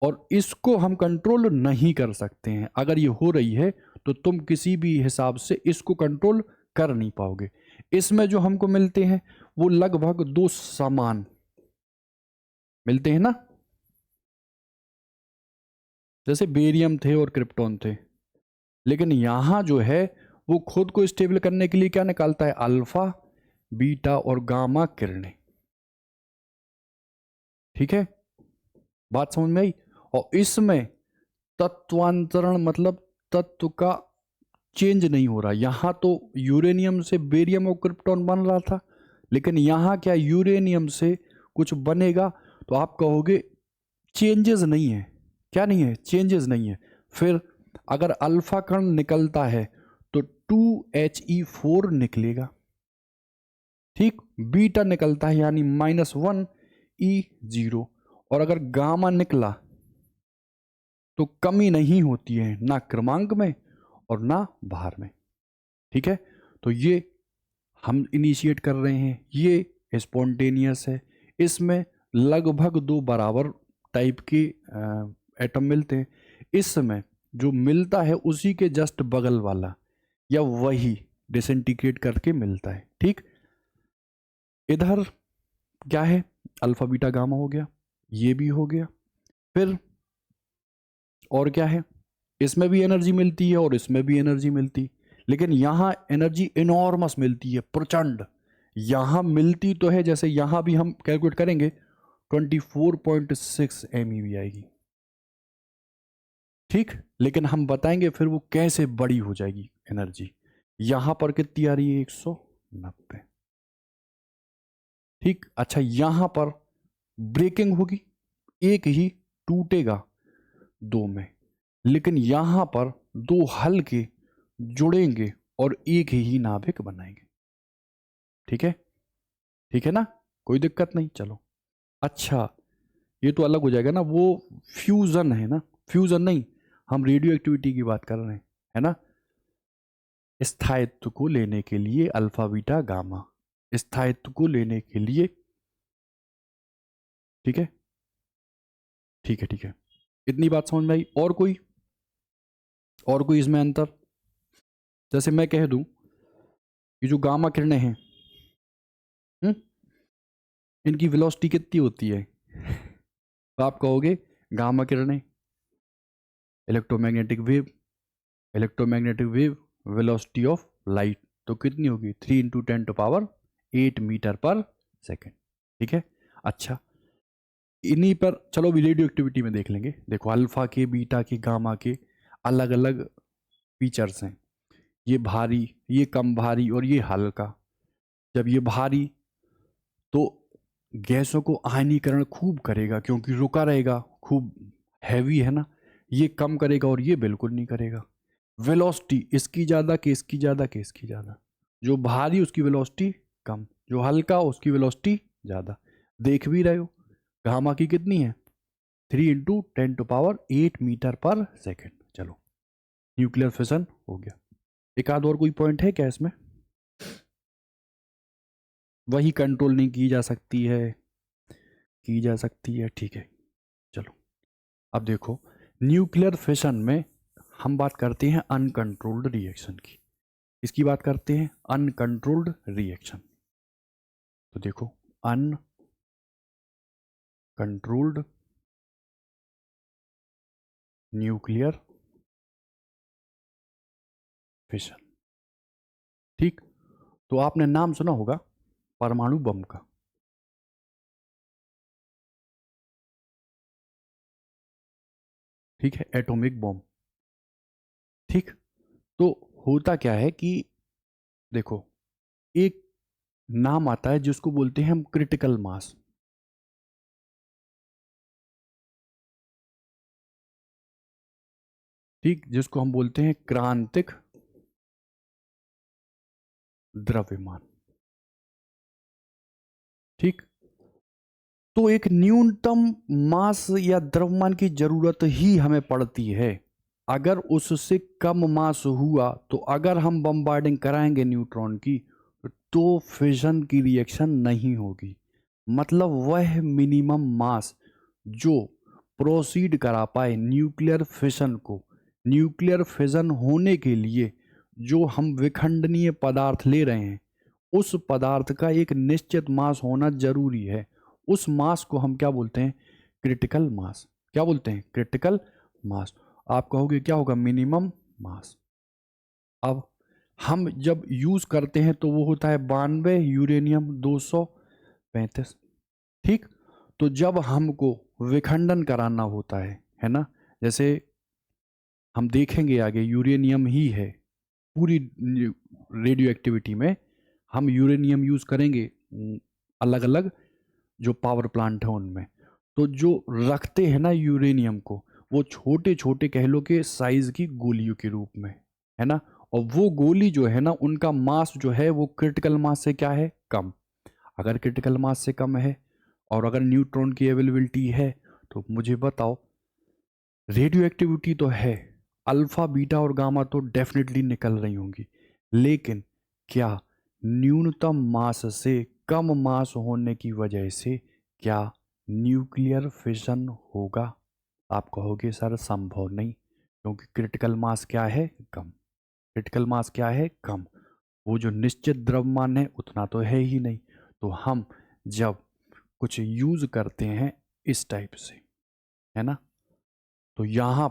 और इसको हम कंट्रोल नहीं कर सकते हैं। अगर ये हो रही है तो तुम किसी भी हिसाब से इसको कंट्रोल कर नहीं पाओगे। इसमें जो हमको मिलते हैं वो लगभग दो समान मिलते हैं ना, जैसे बेरियम थे और क्रिप्टॉन थे। लेकिन यहां जो है वो खुद को स्टेबल करने के लिए क्या निकालता है, अल्फा बीटा और गामा किरणें। ठीक है, बात समझ में आई। और इसमें तत्वांतरण मतलब तत्व का चेंज नहीं हो रहा। यहां तो यूरेनियम से बेरियम और क्रिप्टॉन बन रहा था, लेकिन यहां क्या यूरेनियम से कुछ बनेगा, तो आप कहोगे चेंजेस नहीं है। क्या नहीं है, चेंजेस नहीं है। फिर अगर अल्फा कण निकलता है तो 2He4 निकलेगा। ठीक, बीटा निकलता है यानी -1E0। और अगर गामा निकला तो कमी नहीं होती है ना क्रमांक में और ना भार में। ठीक है, तो ये हम इनिशिएट कर रहे हैं, ये स्पॉन्टेनियस है। इसमें लगभग दो बराबर टाइप के एटम मिलते हैं। इसमें जो मिलता है उसी के जस्ट बगल वाला या वही डिसइंटीग्रेट करके मिलता है। ठीक, इधर क्या है, अल्फा बीटा गामा हो गया, ये भी हो गया। फिर और क्या है, इसमें भी एनर्जी मिलती है और इसमें भी एनर्जी मिलती, लेकिन यहां एनर्जी इनॉर्मस मिलती है, प्रचंड। यहां मिलती तो है, जैसे यहां भी हम कैलकुलेट करेंगे 24.6 MeV आएगी। ठीक, लेकिन हम बताएंगे फिर वो कैसे बड़ी हो जाएगी एनर्जी। यहां पर कितनी आ रही है, 190। ठीक, अच्छा यहां पर ब्रेकिंग होगी, एक ही टूटेगा दो में, लेकिन यहां पर दो हल्के जुड़ेंगे और एक ही नाभिक बनाएंगे। ठीक है, ठीक है ना, कोई दिक्कत नहीं। चलो, अच्छा ये तो अलग हो जाएगा ना, वो फ्यूजन है ना, फ्यूजन नहीं, हम रेडियो एक्टिविटी की बात कर रहे हैं, है ना। स्थायित्व को लेने के लिए अल्फा बीटा गामा, स्थायित्व को लेने के लिए। ठीक है, ठीक है, ठीक है, इतनी बात समझ में आई। और कोई इसमें अंतर, जैसे मैं कह दूं ये जो गामा किरणें हैं, हम्म, इनकी वेलोसिटी कितनी होती है, तो आप कहोगे गामा किरणें, electromagnetic wave, electromagnetic wave velocity of light, तो कितनी होगी, 3 × 10⁸ मीटर पर सेकेंड। ठीक है, अच्छा इन्हीं पर चलो भी रेडियो एक्टिविटी में देख लेंगे। देखो अल्फा के बीटा के गामा के अलग अलग फीचर्स हैं। ये भारी, ये कम भारी और ये हल्का। जब ये भारी तो गैसों को आयनीकरण खूब करेगा क्योंकि रुका रहेगा, खूब हैवी है ना। ये कम करेगा और ये बिल्कुल नहीं करेगा। वेलोसिटी इसकी ज़्यादा कि इसकी ज़्यादा कि इसकी ज़्यादा, जो भारी उसकी वेलोसिटी कम, जो हल्का उसकी वेलोसिटी ज़्यादा। देख भी रहे हो गामा की कितनी है, 3 × 10⁸ मीटर पर सेकेंड। चलो न्यूक्लियर फिशन हो गया। एक आध और कोई पॉइंट है क्या इसमें, वही कंट्रोल नहीं की जा सकती है, की जा सकती है। ठीक है, चलो अब देखो न्यूक्लियर फिशन में हम बात करते हैं अनकंट्रोल्ड रिएक्शन की। इसकी बात करते हैं अनकंट्रोल्ड रिएक्शन। तो देखो अनकंट्रोल्ड न्यूक्लियर फिशन। ठीक, तो आपने नाम सुना होगा परमाणु बम का। ठीक है, एटॉमिक बम। ठीक, तो होता क्या है कि देखो एक नाम आता है जिसको बोलते हैं हम क्रिटिकल मास। ठीक, जिसको हम बोलते हैं क्रांतिक द्रव्यमान। ठीक, तो एक न्यूनतम मास या द्रव्यमान की जरूरत ही हमें पड़ती है। अगर उससे कम मास हुआ तो अगर हम बम्बार्डिंग कराएंगे न्यूट्रॉन की तो फिजन की रिएक्शन नहीं होगी। मतलब वह मिनिमम मास जो प्रोसीड करा पाए न्यूक्लियर फिशन को। न्यूक्लियर फिजन होने के लिए जो हम विखंडनीय पदार्थ ले रहे हैं उस पदार्थ का एक निश्चित मास होना जरूरी है। उस मास को हम क्या बोलते हैं? Critical mass. क्या बोलते हैं? Critical mass. आप कहोगे क्या होगा? मिनिमम मास। अब हम जब यूज करते हैं तो वो होता है 92 यूरेनियम 235। ठीक, तो जब हमको विखंडन कराना होता है ना, जैसे हम देखेंगे आगे यूरेनियम ही है पूरी रेडियो एक्टिविटी में, हम यूरेनियम यूज करेंगे अलग अलग जो पावर प्लांट है उनमें। तो जो रखते हैं ना यूरेनियम को, वो छोटे छोटे कह लो कि साइज की गोलियों के रूप में, है ना। और वो गोली जो है ना उनका मास जो है वो क्रिटिकल मास से क्या है? कम। अगर क्रिटिकल मास से कम है और अगर न्यूट्रॉन की अवेलेबिलिटी है तो मुझे बताओ, रेडियो एक्टिविटी तो है, अल्फा बीटा और गामा तो डेफिनेटली निकल रही होंगी, लेकिन क्या न्यूनतम मास से कम मास होने की वजह से क्या न्यूक्लियर फिशन होगा? आप कहोगे सर संभव नहीं, क्योंकि क्रिटिकल मास क्या है? कम। क्रिटिकल मास क्या है? कम। वो जो निश्चित द्रव्यमान है उतना तो है ही नहीं। तो हम जब कुछ यूज करते हैं इस टाइप से, है ना, तो यहाँ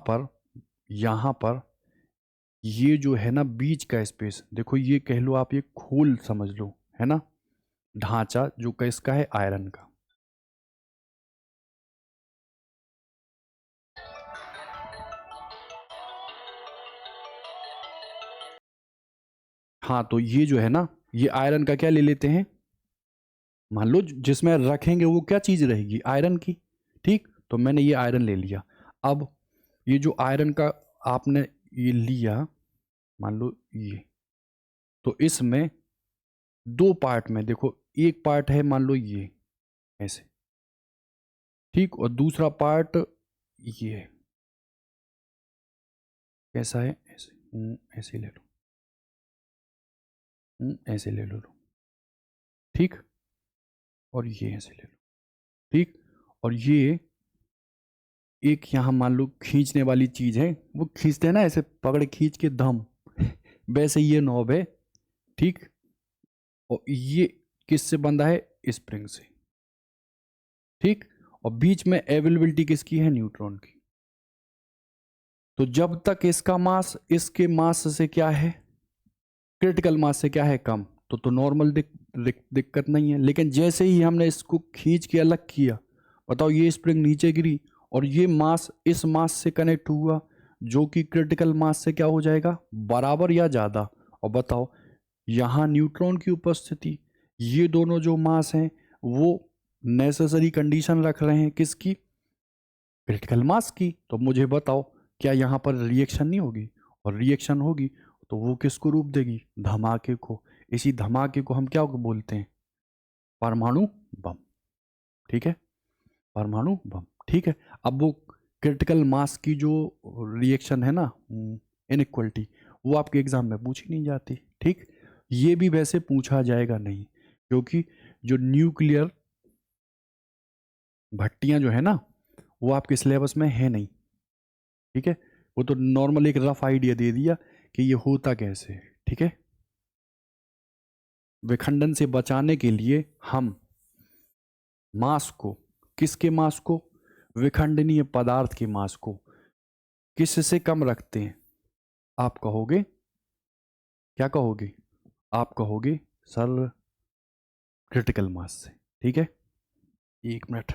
पर ये जो है ना बीच का स्पेस देखो, ये कह लो आप, ये खोल समझ लो, है ना, ढांचा जो किसका है? आयरन का। हाँ, तो ये जो है ना, ये आयरन का क्या ले लेते हैं? मान लो जिसमें रखेंगे वो क्या चीज रहेगी? आयरन की। ठीक, तो मैंने ये आयरन ले लिया। अब ये जो आयरन का आपने ये लिया, मान लो ये, तो इसमें दो पार्ट में देखो, एक पार्ट है मान लो ये ऐसे, ठीक, और दूसरा पार्ट ये है। कैसा है? ऐसे ऐसे ले लो, ऐसे ले लो, ठीक, और ये ऐसे ले लो, ठीक, और ये एक यहाँ मान लो खींचने वाली चीज है, वो खींचते हैं ना ऐसे पकड़ खींच के दम वैसे ये नॉब है, ठीक, और ये किससे बंधा है? स्प्रिंग से, ठीक, और बीच में अवेलेबिलिटी किसकी है? न्यूट्रॉन की। तो जब तक इसका मास इसके मास से क्या है? क्रिटिकल मास से क्या है? कम, तो नॉर्मल दिक्कत नहीं है। लेकिन जैसे ही हमने इसको खींच के अलग किया, बताओ ये स्प्रिंग नीचे गिरी और ये मास इस मास से कनेक्ट हुआ जो कि क्रिटिकल मास से क्या हो जाएगा? बराबर या ज्यादा। और बताओ यहाँ न्यूट्रॉन की उपस्थिति, ये दोनों जो मास हैं वो नेसेसरी कंडीशन रख रहे हैं किसकी? क्रिटिकल मास की। तो मुझे बताओ क्या यहाँ पर रिएक्शन नहीं होगी? और रिएक्शन होगी तो वो किसको रूप देगी? धमाके को। इसी धमाके को हम क्या बोलते हैं? परमाणु बम। ठीक है, परमाणु बम। ठीक है, अब वो क्रिटिकल मास की जो रिएक्शन है ना, इनइक्वलिटी, वो आपके एग्जाम में पूछी नहीं जाती। ठीक, ये भी वैसे पूछा जाएगा नहीं, क्योंकि जो न्यूक्लियर भट्टियां जो है ना वो आपके सिलेबस में है नहीं। ठीक है, वो तो नॉर्मल एक रफ आइडिया दे दिया कि ये होता कैसे है। ठीक है, विखंडन से बचाने के लिए हम मास को, किसके मास को? विखंडनीय पदार्थ के मास को किससे कम रखते हैं? आप कहोगे, क्या कहोगे? आप कहोगे सर क्रिटिकल मास से। ठीक है, एक मिनट,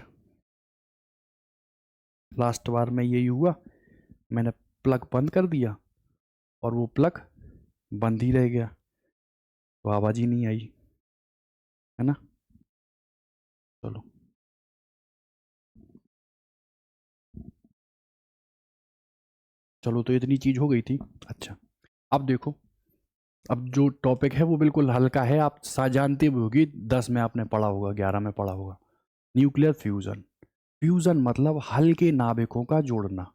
लास्ट बार में यही हुआ, मैंने प्लग बंद कर दिया और वो प्लग बंद ही रह गया, तो आवाज ही नहीं आई, है ना। चलो, चलो, तो इतनी चीज हो गई थी। अच्छा, अब देखो, अब जो टॉपिक है वो बिल्कुल हल्का है, आप जानते भी होगी, 10 में आपने पढ़ा होगा, 11 में पढ़ा होगा। Nuclear fusion. फ्यूजन मतलब हल्के नाभिकों का जोड़ना,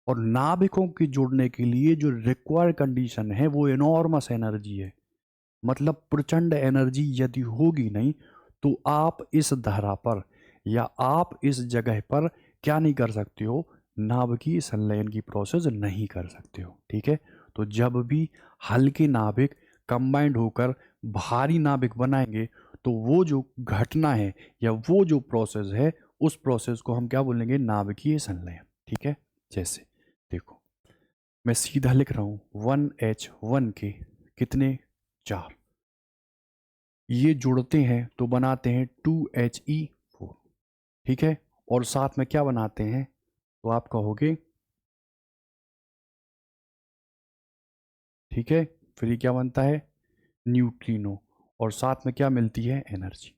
और नाभिकों के जोड़ने के लिए जो रिक्वायर्ड कंडीशन है वो एनॉर्मस एनर्जी है। मतलब प्रचंड एनर्जी यदि होगी नहीं तो आप इस धारा पर या आप इस जगह पर क्या नहीं कर सकते हो, नाभिकीय संलयन की प्रोसेस नहीं कर सकते हो। ठीक है, तो जब भी हल्के नाभिक कंबाइंड होकर भारी नाभिक बनाएंगे तो वो जो घटना है या वो जो प्रोसेस है उस प्रोसेस को हम क्या बोलेंगे, नाभिकीय संलयन। ठीक है, जैसे देखो मैं सीधा लिख रहा हूं 1H1 के कितने, 4, ये जुड़ते हैं तो बनाते हैं 2He4। ठीक है, और साथ में क्या बनाते हैं, तो आप कहोगे, ठीक है, फिर ये क्या बनता है, न्यूट्रिनो, और साथ में क्या मिलती है, एनर्जी।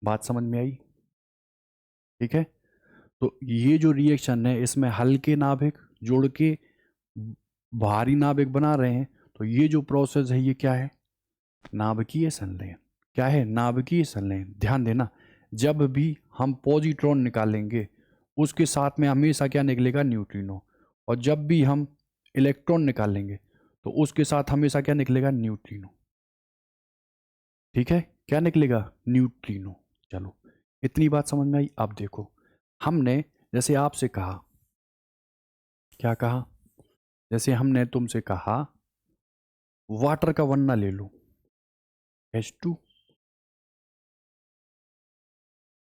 बात समझ में आई? ठीक है, तो ये जो रिएक्शन है इसमें हल्के नाभिक जोड़ के भारी नाभिक बना रहे हैं, तो ये जो प्रोसेस है ये क्या है, नाभिकीय संलयन। क्या है, नाभिकीय संलयन। ध्यान देना, जब भी हम पॉजिट्रॉन निकालेंगे उसके साथ में हमेशा क्या निकलेगा, न्यूट्रिनो, और जब भी हम इलेक्ट्रॉन निकालेंगे तो उसके साथ हमेशा क्या निकलेगा, न्यूट्रिनो। ठीक है, क्या निकलेगा, न्यूट्रिनो। चलो, इतनी बात समझ में आई। अब देखो, हमने जैसे आपसे कहा, क्या कहा, जैसे हमने तुमसे कहा वाटर का वन्ना ले लो, H2।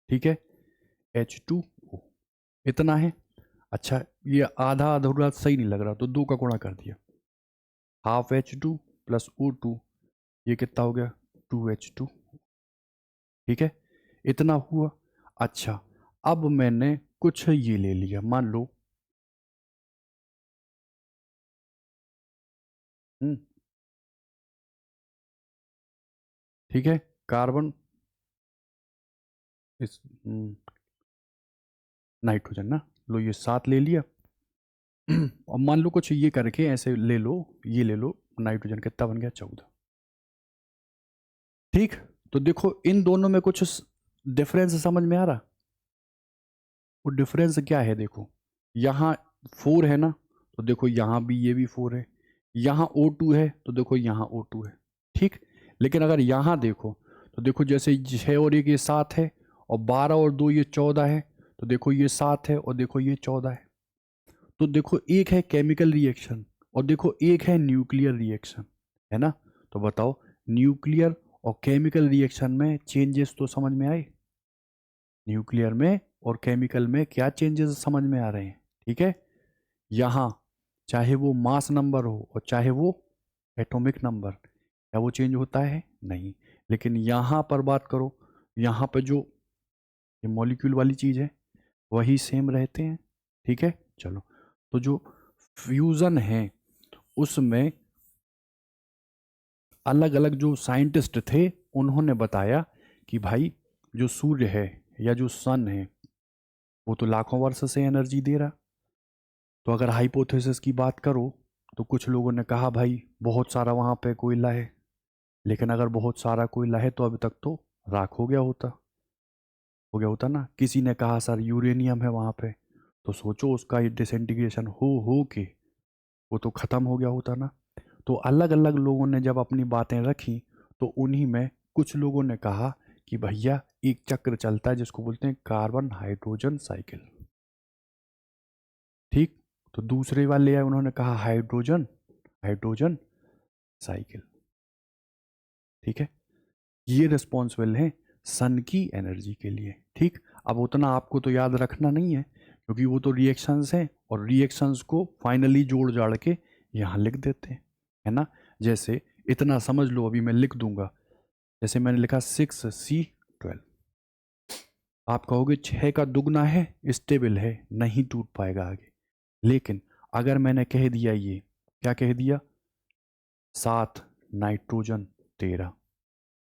ठीक है, H2O इतना है। अच्छा, ये आधा अधूरा सही नहीं लग रहा तो 2 का गुणा कर दिया, हाफ H2 प्लस O2, ये कितना हो गया, 2H2। ठीक है, इतना हुआ। अच्छा, अब मैंने कुछ ये ले लिया, मान लो ठीक है, कार्बन, इस नाइट्रोजन ना, लो ये 7 ले लिया। और मान लो कुछ ये करके ऐसे ले लो, ये ले लो, नाइट्रोजन कितना बन गया, 14। ठीक, तो देखो इन दोनों में कुछ डिफरेंस समझ में आ रहा। वो डिफरेंस क्या है, देखो यहाँ 4 है ना, तो देखो यहाँ भी ये भी 4 है, यहाँ O2 है तो देखो यहाँ O2 है। ठीक, लेकिन अगर यहाँ देखो तो देखो जैसे 6 और 1 ये 7 है, और 12 और 2 ये 14 है, तो देखो ये 7 है और देखो ये 14 है। तो देखो एक है केमिकल रिएक्शन और देखो एक है न्यूक्लियर रिएक्शन, है ना। तो बताओ, न्यूक्लियर और केमिकल रिएक्शन में चेंजेस तो समझ में आए, न्यूक्लियर में और केमिकल में क्या चेंजेस समझ में आ रहे हैं। ठीक है, यहाँ चाहे वो मास नंबर हो और चाहे वो एटॉमिक नंबर, क्या वो चेंज होता है, नहीं। लेकिन यहाँ पर बात करो, यहाँ पे जो ये मॉलिक्यूल वाली चीज़ है वही सेम रहते हैं। ठीक है, चलो, तो जो फ्यूज़न है उसमें अलग अलग जो साइंटिस्ट थे उन्होंने बताया कि भाई जो सूर्य है या जो सन है वो तो लाखों वर्ष से एनर्जी दे रहा। तो अगर हाइपोथेसिस की बात करो तो कुछ लोगों ने कहा भाई बहुत सारा वहाँ पे कोयला है, लेकिन अगर बहुत सारा कोयला है तो अभी तक तो राख हो गया होता ना। किसी ने कहा सर यूरेनियम है वहाँ पे, तो सोचो उसका डिसइंटीग्रेशन हो के वो तो ख़त्म हो गया होता ना। तो अलग अलग लोगों ने जब अपनी बातें रखी तो उन्हीं में कुछ लोगों ने कहा कि भैया एक चक्र चलता है जिसको बोलते हैं कार्बन हाइड्रोजन साइकिल। ठीक, तो दूसरे वाले आए उन्होंने कहा हाइड्रोजन हाइड्रोजन साइकिल। ठीक है, ये रिस्पॉन्सिबल है सन की एनर्जी के लिए। ठीक, अब उतना आपको तो याद रखना नहीं है क्योंकि वो तो रिएक्शंस हैं और रिएक्शंस को फाइनली जोड़ जाड़ के यहाँ लिख देते हैं, है ना। जैसे इतना समझ लो, अभी मैं लिख दूंगा, जैसे मैंने लिखा 6C12, आप कहोगे 6 का दुगना है, स्टेबल है, नहीं टूट पाएगा आगे। लेकिन अगर मैंने कह दिया, ये क्या कह दिया, 7 नाइट्रोजन 13,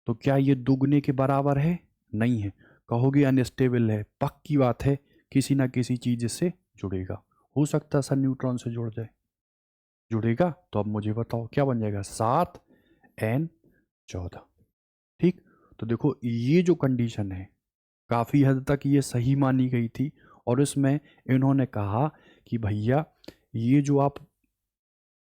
तो क्या ये दुगने के बराबर है, नहीं है। कहोगे अनस्टेबल है, पक्की बात है किसी ना किसी चीज से जुड़ेगा, हो सकता है सर न्यूट्रॉन से जुड़ जाए। जुड़ेगा तो अब मुझे बताओ क्या बन जाएगा, 7n14। ठीक, तो देखो ये जो कंडीशन है काफ़ी हद तक ये सही मानी गई थी, और इसमें इन्होंने कहा कि भैया ये जो आप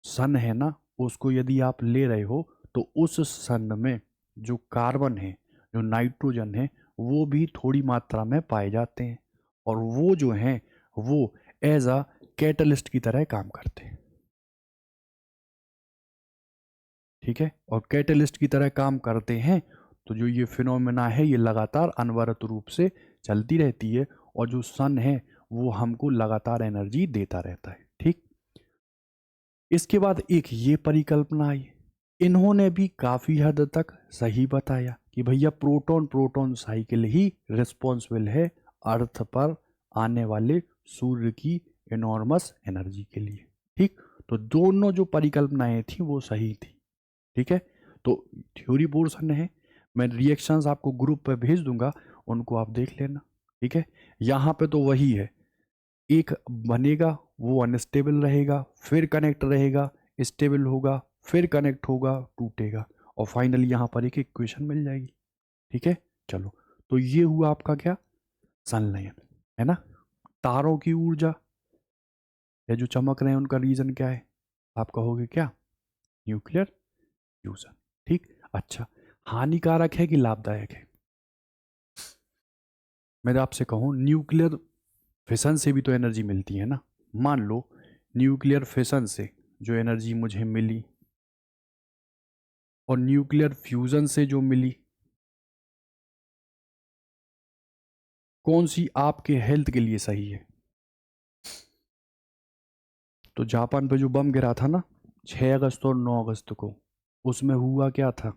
सन है ना, उसको यदि आप ले रहे हो तो उस सन में जो कार्बन है, जो नाइट्रोजन है, वो भी थोड़ी मात्रा में पाए जाते हैं, और वो जो हैं वो एज अ कैटलिस्ट की तरह काम करते हैं। ठीक है, और कैटलिस्ट की तरह काम करते हैं, तो जो ये फिनोमेना है ये लगातार अनवरत रूप से चलती रहती है, और जो सन है वो हमको लगातार एनर्जी देता रहता है। ठीक, इसके बाद एक ये परिकल्पना आई, इन्होंने भी काफी हद तक सही बताया कि भैया प्रोटॉन प्रोटॉन साइकिल ही रिस्पॉन्सिबल है अर्थ पर आने वाले सूर्य की इनॉर्मस एनर्जी के लिए। ठीक, तो दोनों जो परिकल्पनाएं थी वो सही थी। ठीक है, तो थ्योरी पोर्शन है, मैं रिएक्शंस आपको ग्रुप पे भेज दूंगा, उनको आप देख लेना। ठीक है, यहाँ पे तो वही है, एक बनेगा वो अनस्टेबल रहेगा, फिर कनेक्ट रहेगा, स्टेबल होगा, फिर कनेक्ट होगा, टूटेगा, और फाइनली यहाँ पर एक इक्वेशन मिल जाएगी। ठीक है, चलो, तो ये हुआ आपका क्या, संलयन, है ना। तारों की ऊर्जा या जो चमक रहे हैं उनका रीजन क्या है, आप कहोगे क्या, न्यूक्लियर फ्यूजन। ठीक, अच्छा, हानिकारक है कि लाभदायक है, मैं आपसे कहूँ न्यूक्लियर फिशन से भी तो एनर्जी मिलती है ना। मान लो न्यूक्लियर फिशन से जो एनर्जी मुझे मिली और न्यूक्लियर फ्यूजन से जो मिली, कौन सी आपके हेल्थ के लिए सही है। तो जापान पे जो बम गिरा था ना 6 अगस्त और 9 अगस्त को, उसमें हुआ क्या था,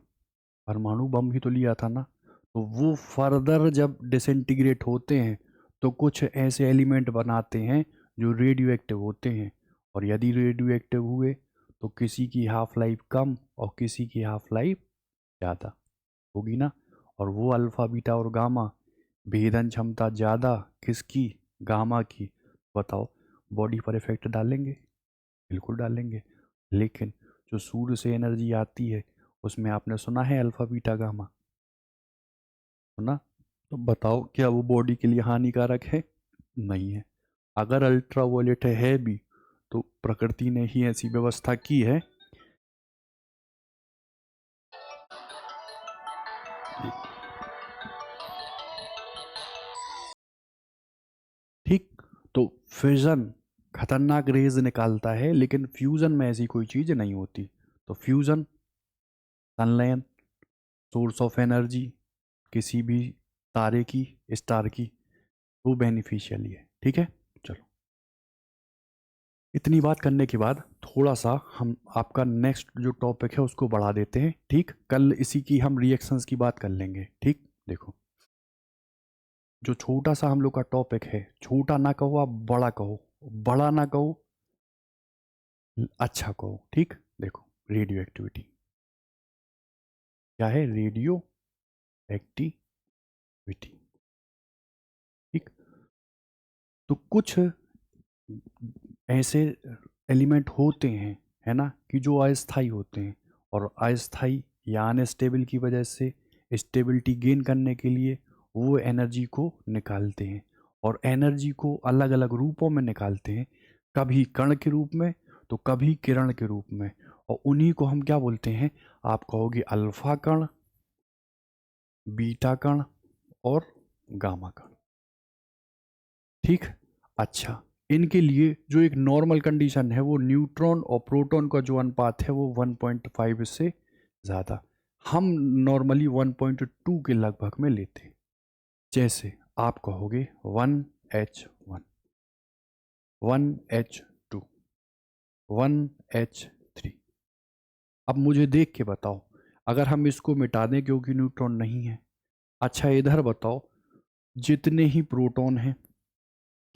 परमाणु बम ही तो लिया था ना। तो वो फर्दर जब डिसइंटीग्रेट होते हैं तो कुछ ऐसे एलिमेंट बनाते हैं जो रेडियो एक्टिव होते हैं, और यदि रेडियो एक्टिव हुए तो किसी की हाफ लाइफ कम और किसी की हाफ लाइफ ज़्यादा होगी ना। और वो अल्फ़ा बीटा और गामा, भेदन क्षमता ज़्यादा किसकी, गामा की। बताओ बॉडी पर इफेक्ट डालेंगे, बिल्कुल डालेंगे। लेकिन जो सूर्य से एनर्जी आती है उसमें आपने सुना है अल्फ़ा बीटा गामा, सुना, तो बताओ क्या वो बॉडी के लिए हानिकारक है, नहीं है। अगर अल्ट्रावायलेट है भी तो प्रकृति ने ही ऐसी व्यवस्था की है। ठीक, तो फिजन खतरनाक रेज निकालता है, लेकिन फ्यूजन में ऐसी कोई चीज नहीं होती। तो फ्यूजन, संलयन, सोर्स ऑफ एनर्जी किसी भी तारे की, स्टार की, वो बेनिफिशियल ही है। ठीक है, चलो, इतनी बात करने के बाद थोड़ा सा हम आपका नेक्स्ट जो टॉपिक है उसको बढ़ा देते हैं। ठीक, कल इसी की हम रिएक्शंस की बात कर लेंगे। ठीक, देखो जो छोटा सा हम लोग का टॉपिक है, छोटा ना कहो आप, बड़ा कहो, बड़ा ना कहो अच्छा कहो। ठीक, देखो रेडियो एक्टिविटी क्या है, रेडियो एक्टिविटी। ठीक, तो कुछ ऐसे एलिमेंट होते हैं, है ना, कि जो अस्थाई होते हैं, और अस्थाई या अनस्टेबल की वजह से स्टेबिलिटी गेन करने के लिए वो एनर्जी को निकालते हैं, और एनर्जी को अलग अलग रूपों में निकालते हैं, कभी कण के रूप में तो कभी किरण के रूप में, और उन्हीं को हम क्या बोलते हैं, आप कहोगे अल्फा कण, बीटा कण और गामा कण। ठीक, अच्छा, इनके लिए जो एक नॉर्मल कंडीशन है वो न्यूट्रॉन और प्रोटॉन का जो अनुपात है वो 1.5 से ज़्यादा, हम नॉर्मली 1.2 के लगभग में लेते हैं। जैसे आप कहोगे 1H1, 1H2, 1H3। अब मुझे देख के बताओ, अगर हम इसको मिटा दें क्योंकि न्यूट्रॉन नहीं है, अच्छा इधर बताओ, जितने ही प्रोटॉन हैं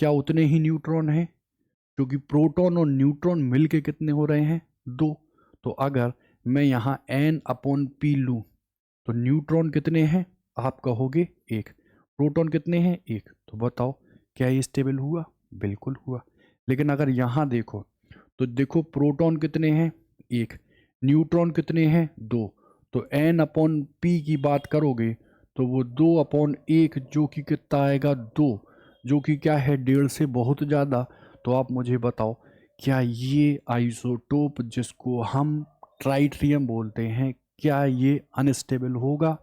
क्या उतने ही न्यूट्रॉन हैं, क्योंकि प्रोटॉन और न्यूट्रॉन मिलके कितने हो रहे हैं, 2। तो अगर मैं यहाँ n/p लूँ तो न्यूट्रॉन कितने हैं, आप कहोगे 1, प्रोटॉन कितने हैं, 1। तो बताओ क्या ये स्टेबल हुआ, बिल्कुल हुआ। लेकिन अगर यहाँ देखो तो देखो प्रोटॉन कितने हैं, एक, न्यूट्रॉन कितने हैं, दो। तो n अपॉन पी की बात करोगे तो वो 2/1, जो कि कितना आएगा, 2, जो कि क्या है, 1.5 से बहुत ज़्यादा। तो आप मुझे बताओ, क्या ये आइसोटोप जिसको हम ट्राइट्रियम बोलते हैं, क्या ये अनस्टेबल होगा?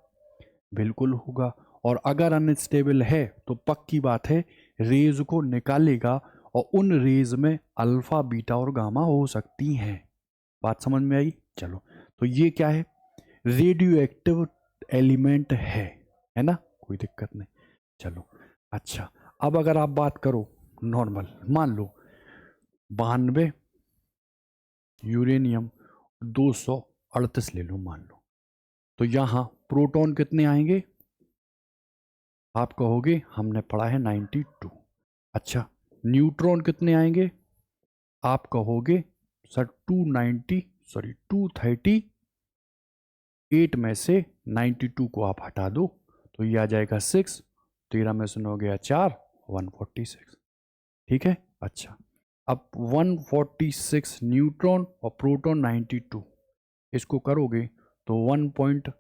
बिल्कुल होगा। और अगर अनस्टेबल है तो पक्की बात है रेज को निकालेगा, और उन रेज में अल्फा बीटा और गामा हो सकती हैं। बात समझ में आई? चलो, तो ये क्या है, रेडियो एक्टिव एलिमेंट है ना, कोई दिक्कत नहीं। चलो अच्छा, अब अगर आप बात करो नॉर्मल, मान लो 92 यूरेनियम 238 ले लो मान लो, तो यहां प्रोटॉन कितने आएंगे? आप कहोगे हमने पढ़ा है 92। अच्छा, न्यूट्रॉन कितने आएंगे? आप कहोगे सर 238 में से 92 को आप हटा दो तो ये आ जाएगा 6, 13 में से 9 हो गया 4, 146। ठीक है। अच्छा, अब 146 न्यूट्रॉन और प्रोटॉन 92, इसको करोगे तो 1 पॉइंट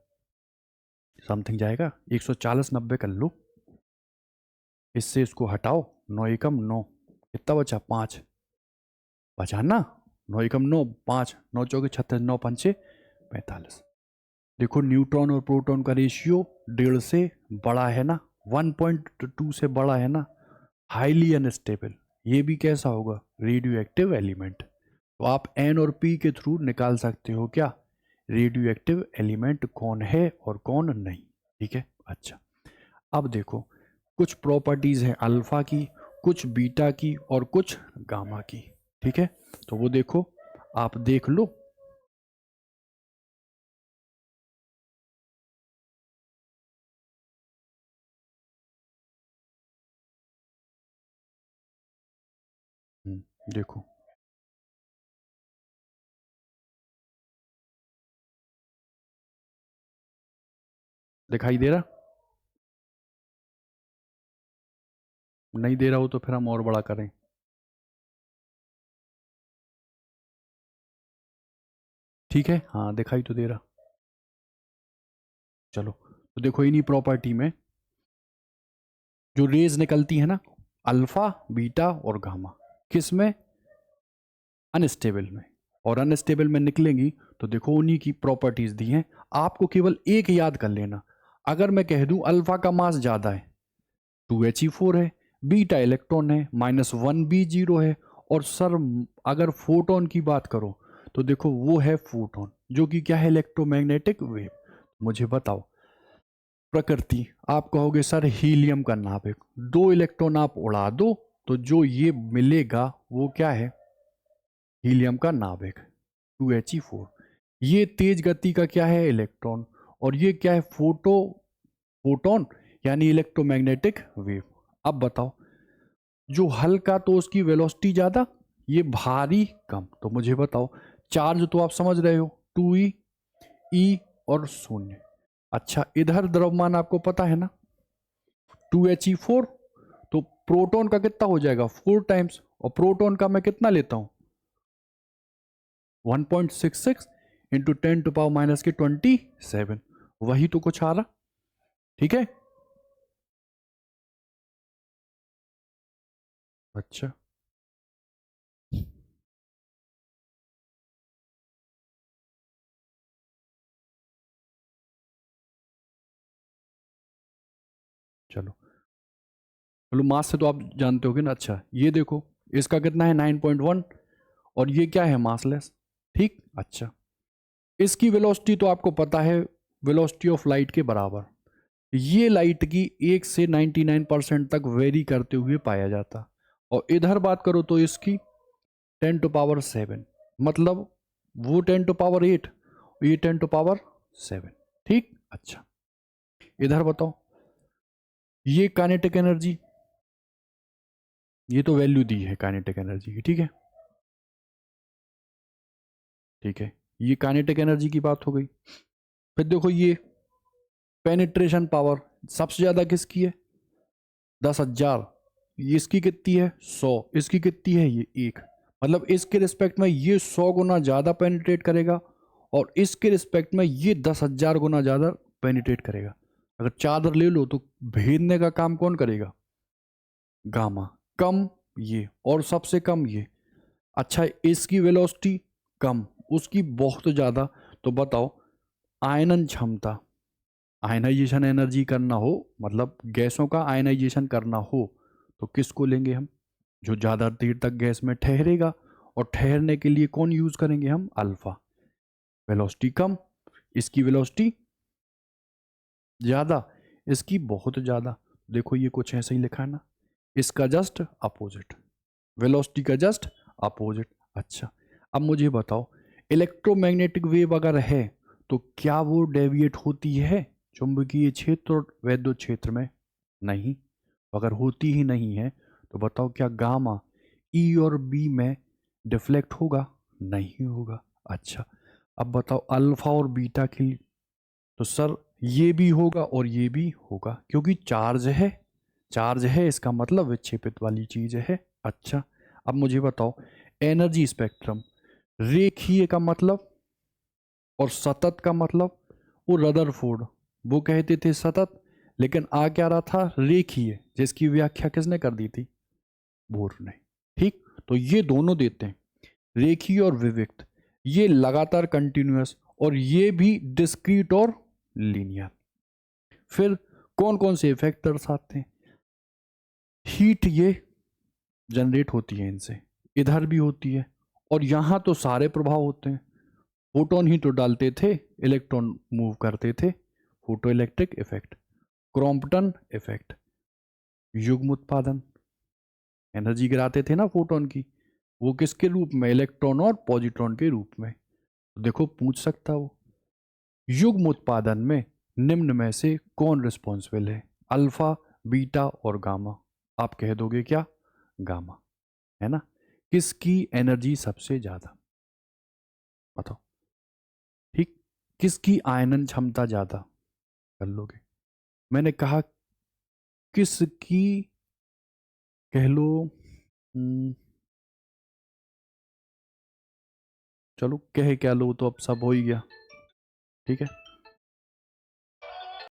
समथिंग जाएगा, 140 90 कर लो, इससे इसको हटाओ, 9 एकम 9, कितना बचा, 5 बचा ना, 9 एकम 9, 5, 9 चौके 36, 9 पंचे 45। देखो न्यूट्रॉन और प्रोटॉन का रेशियो 1.5 से बड़ा है ना, 1.2 से बड़ा है ना, हाईली अनस्टेबल। ये भी कैसा होगा, रेडियो एक्टिव एलिमेंट। तो आप एन और पी के थ्रू निकाल सकते हो क्या, रेडियो एक्टिव एलिमेंट कौन है और कौन नहीं। ठीक है। अच्छा, अब देखो कुछ प्रॉपर्टीज हैं अल्फा की, कुछ बीटा की और कुछ गामा की। ठीक है, तो वो देखो, आप देख लो। देखो, दिखाई दे रहा? नहीं दे रहा हो तो फिर हम और बड़ा करें। ठीक है, हाँ दिखाई तो दे रहा। चलो, तो देखो इन्हीं प्रॉपर्टी में जो रेज निकलती है ना, अल्फा बीटा और गामा, किस में, अनस्टेबल में। और अनस्टेबल में निकलेंगी तो देखो उन्हीं की प्रॉपर्टीज दी हैं, आपको केवल एक याद कर लेना। अगर मैं कह दूं अल्फा का मास ज्यादा है, 2He4 है, बीटा इलेक्ट्रॉन है, -1B0 है, और सर अगर फोटोन की बात करो तो देखो वो है फोटोन, जो कि क्या है, इलेक्ट्रोमैग्नेटिक वेव। मुझे बताओ, प्रकृति, आप कहोगे सर हीलियम का नाभिक, 2 इलेक्ट्रॉन आप उड़ा दो तो जो ये मिलेगा वो क्या है, हीलियम का नाभिक 2He4। ये तेज गति का क्या है, इलेक्ट्रॉन, और ये क्या है, फोटोन यानी इलेक्ट्रोमैग्नेटिक वेव। अब बताओ, जो हल्का तो उसकी वेलोसिटी ज्यादा, ये भारी कम। तो मुझे बताओ, चार्ज तो आप समझ रहे हो, 2E, E और 0। अच्छा, इधर द्रव्यमान आपको पता है ना, 2He4, तो प्रोटॉन का कितना हो जाएगा, 4 टाइम्स, और प्रोटॉन का मैं कितना लेता हूं, 1.66 इंटू 10⁻⁻27। वही तो कुछ आ रहा। ठीक है। अच्छा, चलो चलो, मास से तो आप जानते होगे ना। अच्छा, ये देखो, इसका कितना है, 9.1, और ये क्या है, मासलेस। ठीक। अच्छा, इसकी वेलोसिटी तो आपको पता है, वेलोसिटी ऑफ लाइट के बराबर। ये लाइट की 1 से 99% तक वेरी करते हुए पाया जाता। और इधर बात करो तो इसकी 10⁻7, मतलब वो 10⁸, ये 10⁻7। ठीक। अच्छा, इधर बताओ, ये काइनेटिक एनर्जी, ये तो वैल्यू दी है काइनेटिक एनर्जी की। ठीक है, ठीक है, ये काइनेटिक एनर्जी की बात हो गई। फिर देखो ये पेनिट्रेशन पावर सबसे ज्यादा किसकी है, 10,000। इसकी कितनी है, 100। इसकी कितनी है, ये 1। मतलब इसके रिस्पेक्ट में ये 100 गुना ज़्यादा पेनिट्रेट करेगा और इसके रिस्पेक्ट में ये 10,000 गुना ज़्यादा पेनिट्रेट करेगा। अगर चादर ले लो तो भेदने का काम कौन करेगा? गामा। कम ये और सबसे कम ये। अच्छा, इसकी वेलोसिटी कम, उसकी बहुत ज़्यादा। तो बताओ, आयनन क्षमता, आयनाइजेशन एनर्जी करना हो, मतलब गैसों का आयनाइजेशन करना हो, तो किसको लेंगे हम? जो ज़्यादा देर तक गैस में ठहरेगा। और ठहरने के लिए कौन यूज़ करेंगे हम? अल्फा। वेलोसिटी कम, इसकी वेलोसिटी ज़्यादा, इसकी बहुत ज़्यादा। देखो ये कुछ ऐसे ही लिखा है ना, इसका जस्ट अपोजिट, वेलोसिटी का जस्ट अपोजिट। अच्छा, अब मुझे बताओ, इलेक्ट्रोमैग्नेटिक वेव अगर है तो क्या वो डेविएट होती है चुंबकीय क्षेत्र और वैद्युत क्षेत्र में? नहीं। अगर होती ही नहीं है तो बताओ, क्या गामा ई और बी में डिफ्लेक्ट होगा? नहीं होगा। अच्छा, अब बताओ अल्फा और बीटा के लिए, तो सर ये भी होगा और ये भी होगा, क्योंकि चार्ज है। चार्ज है इसका मतलब विक्षेपित वाली चीज है। अच्छा, अब मुझे बताओ, एनर्जी स्पेक्ट्रम, रेखीय का मतलब और सतत का मतलब, वो रदरफोर्ड वो कहते थे सतत, लेकिन आ क्या रहा था? रेखीय, जिसकी व्याख्या किसने कर दी थी? बोर ने। ठीक, तो ये दोनों देते हैं, रेखीय और विविक्त, ये लगातार कंटिन्यूअस, और ये भी डिस्क्रीट और लीनियर। फिर कौन कौन से इफेक्ट दर्शाते हैं? हीट ये जनरेट होती है इनसे, इधर भी होती है, और यहां तो सारे प्रभाव होते हैं। फोटोन ही तो डालते थे, इलेक्ट्रॉन मूव करते थे। Photo electric effect, Crompton effect, युग्म उत्पादन, एनर्जी गिराते थे ना फोटोन की, वो किसके रूप में? इलेक्ट्रॉन और पॉजिट्रॉन के रूप में। तो देखो पूछ सकता वो, युग्म उत्पादन में निम्न में से कौन रिस्पॉन्सिबल है? अल्फा, बीटा और गामा। आप कह दोगे क्या? गामा, है ना। किसकी एनर्जी सबसे ज्यादा? बताओ। ठीक, किसकी आयनन क्षमता ज्यादा? कर लोगे। मैंने कहा किसकी, कह लो। चलो कह क्या लो, तो अब सब हो ही गया। ठीक है।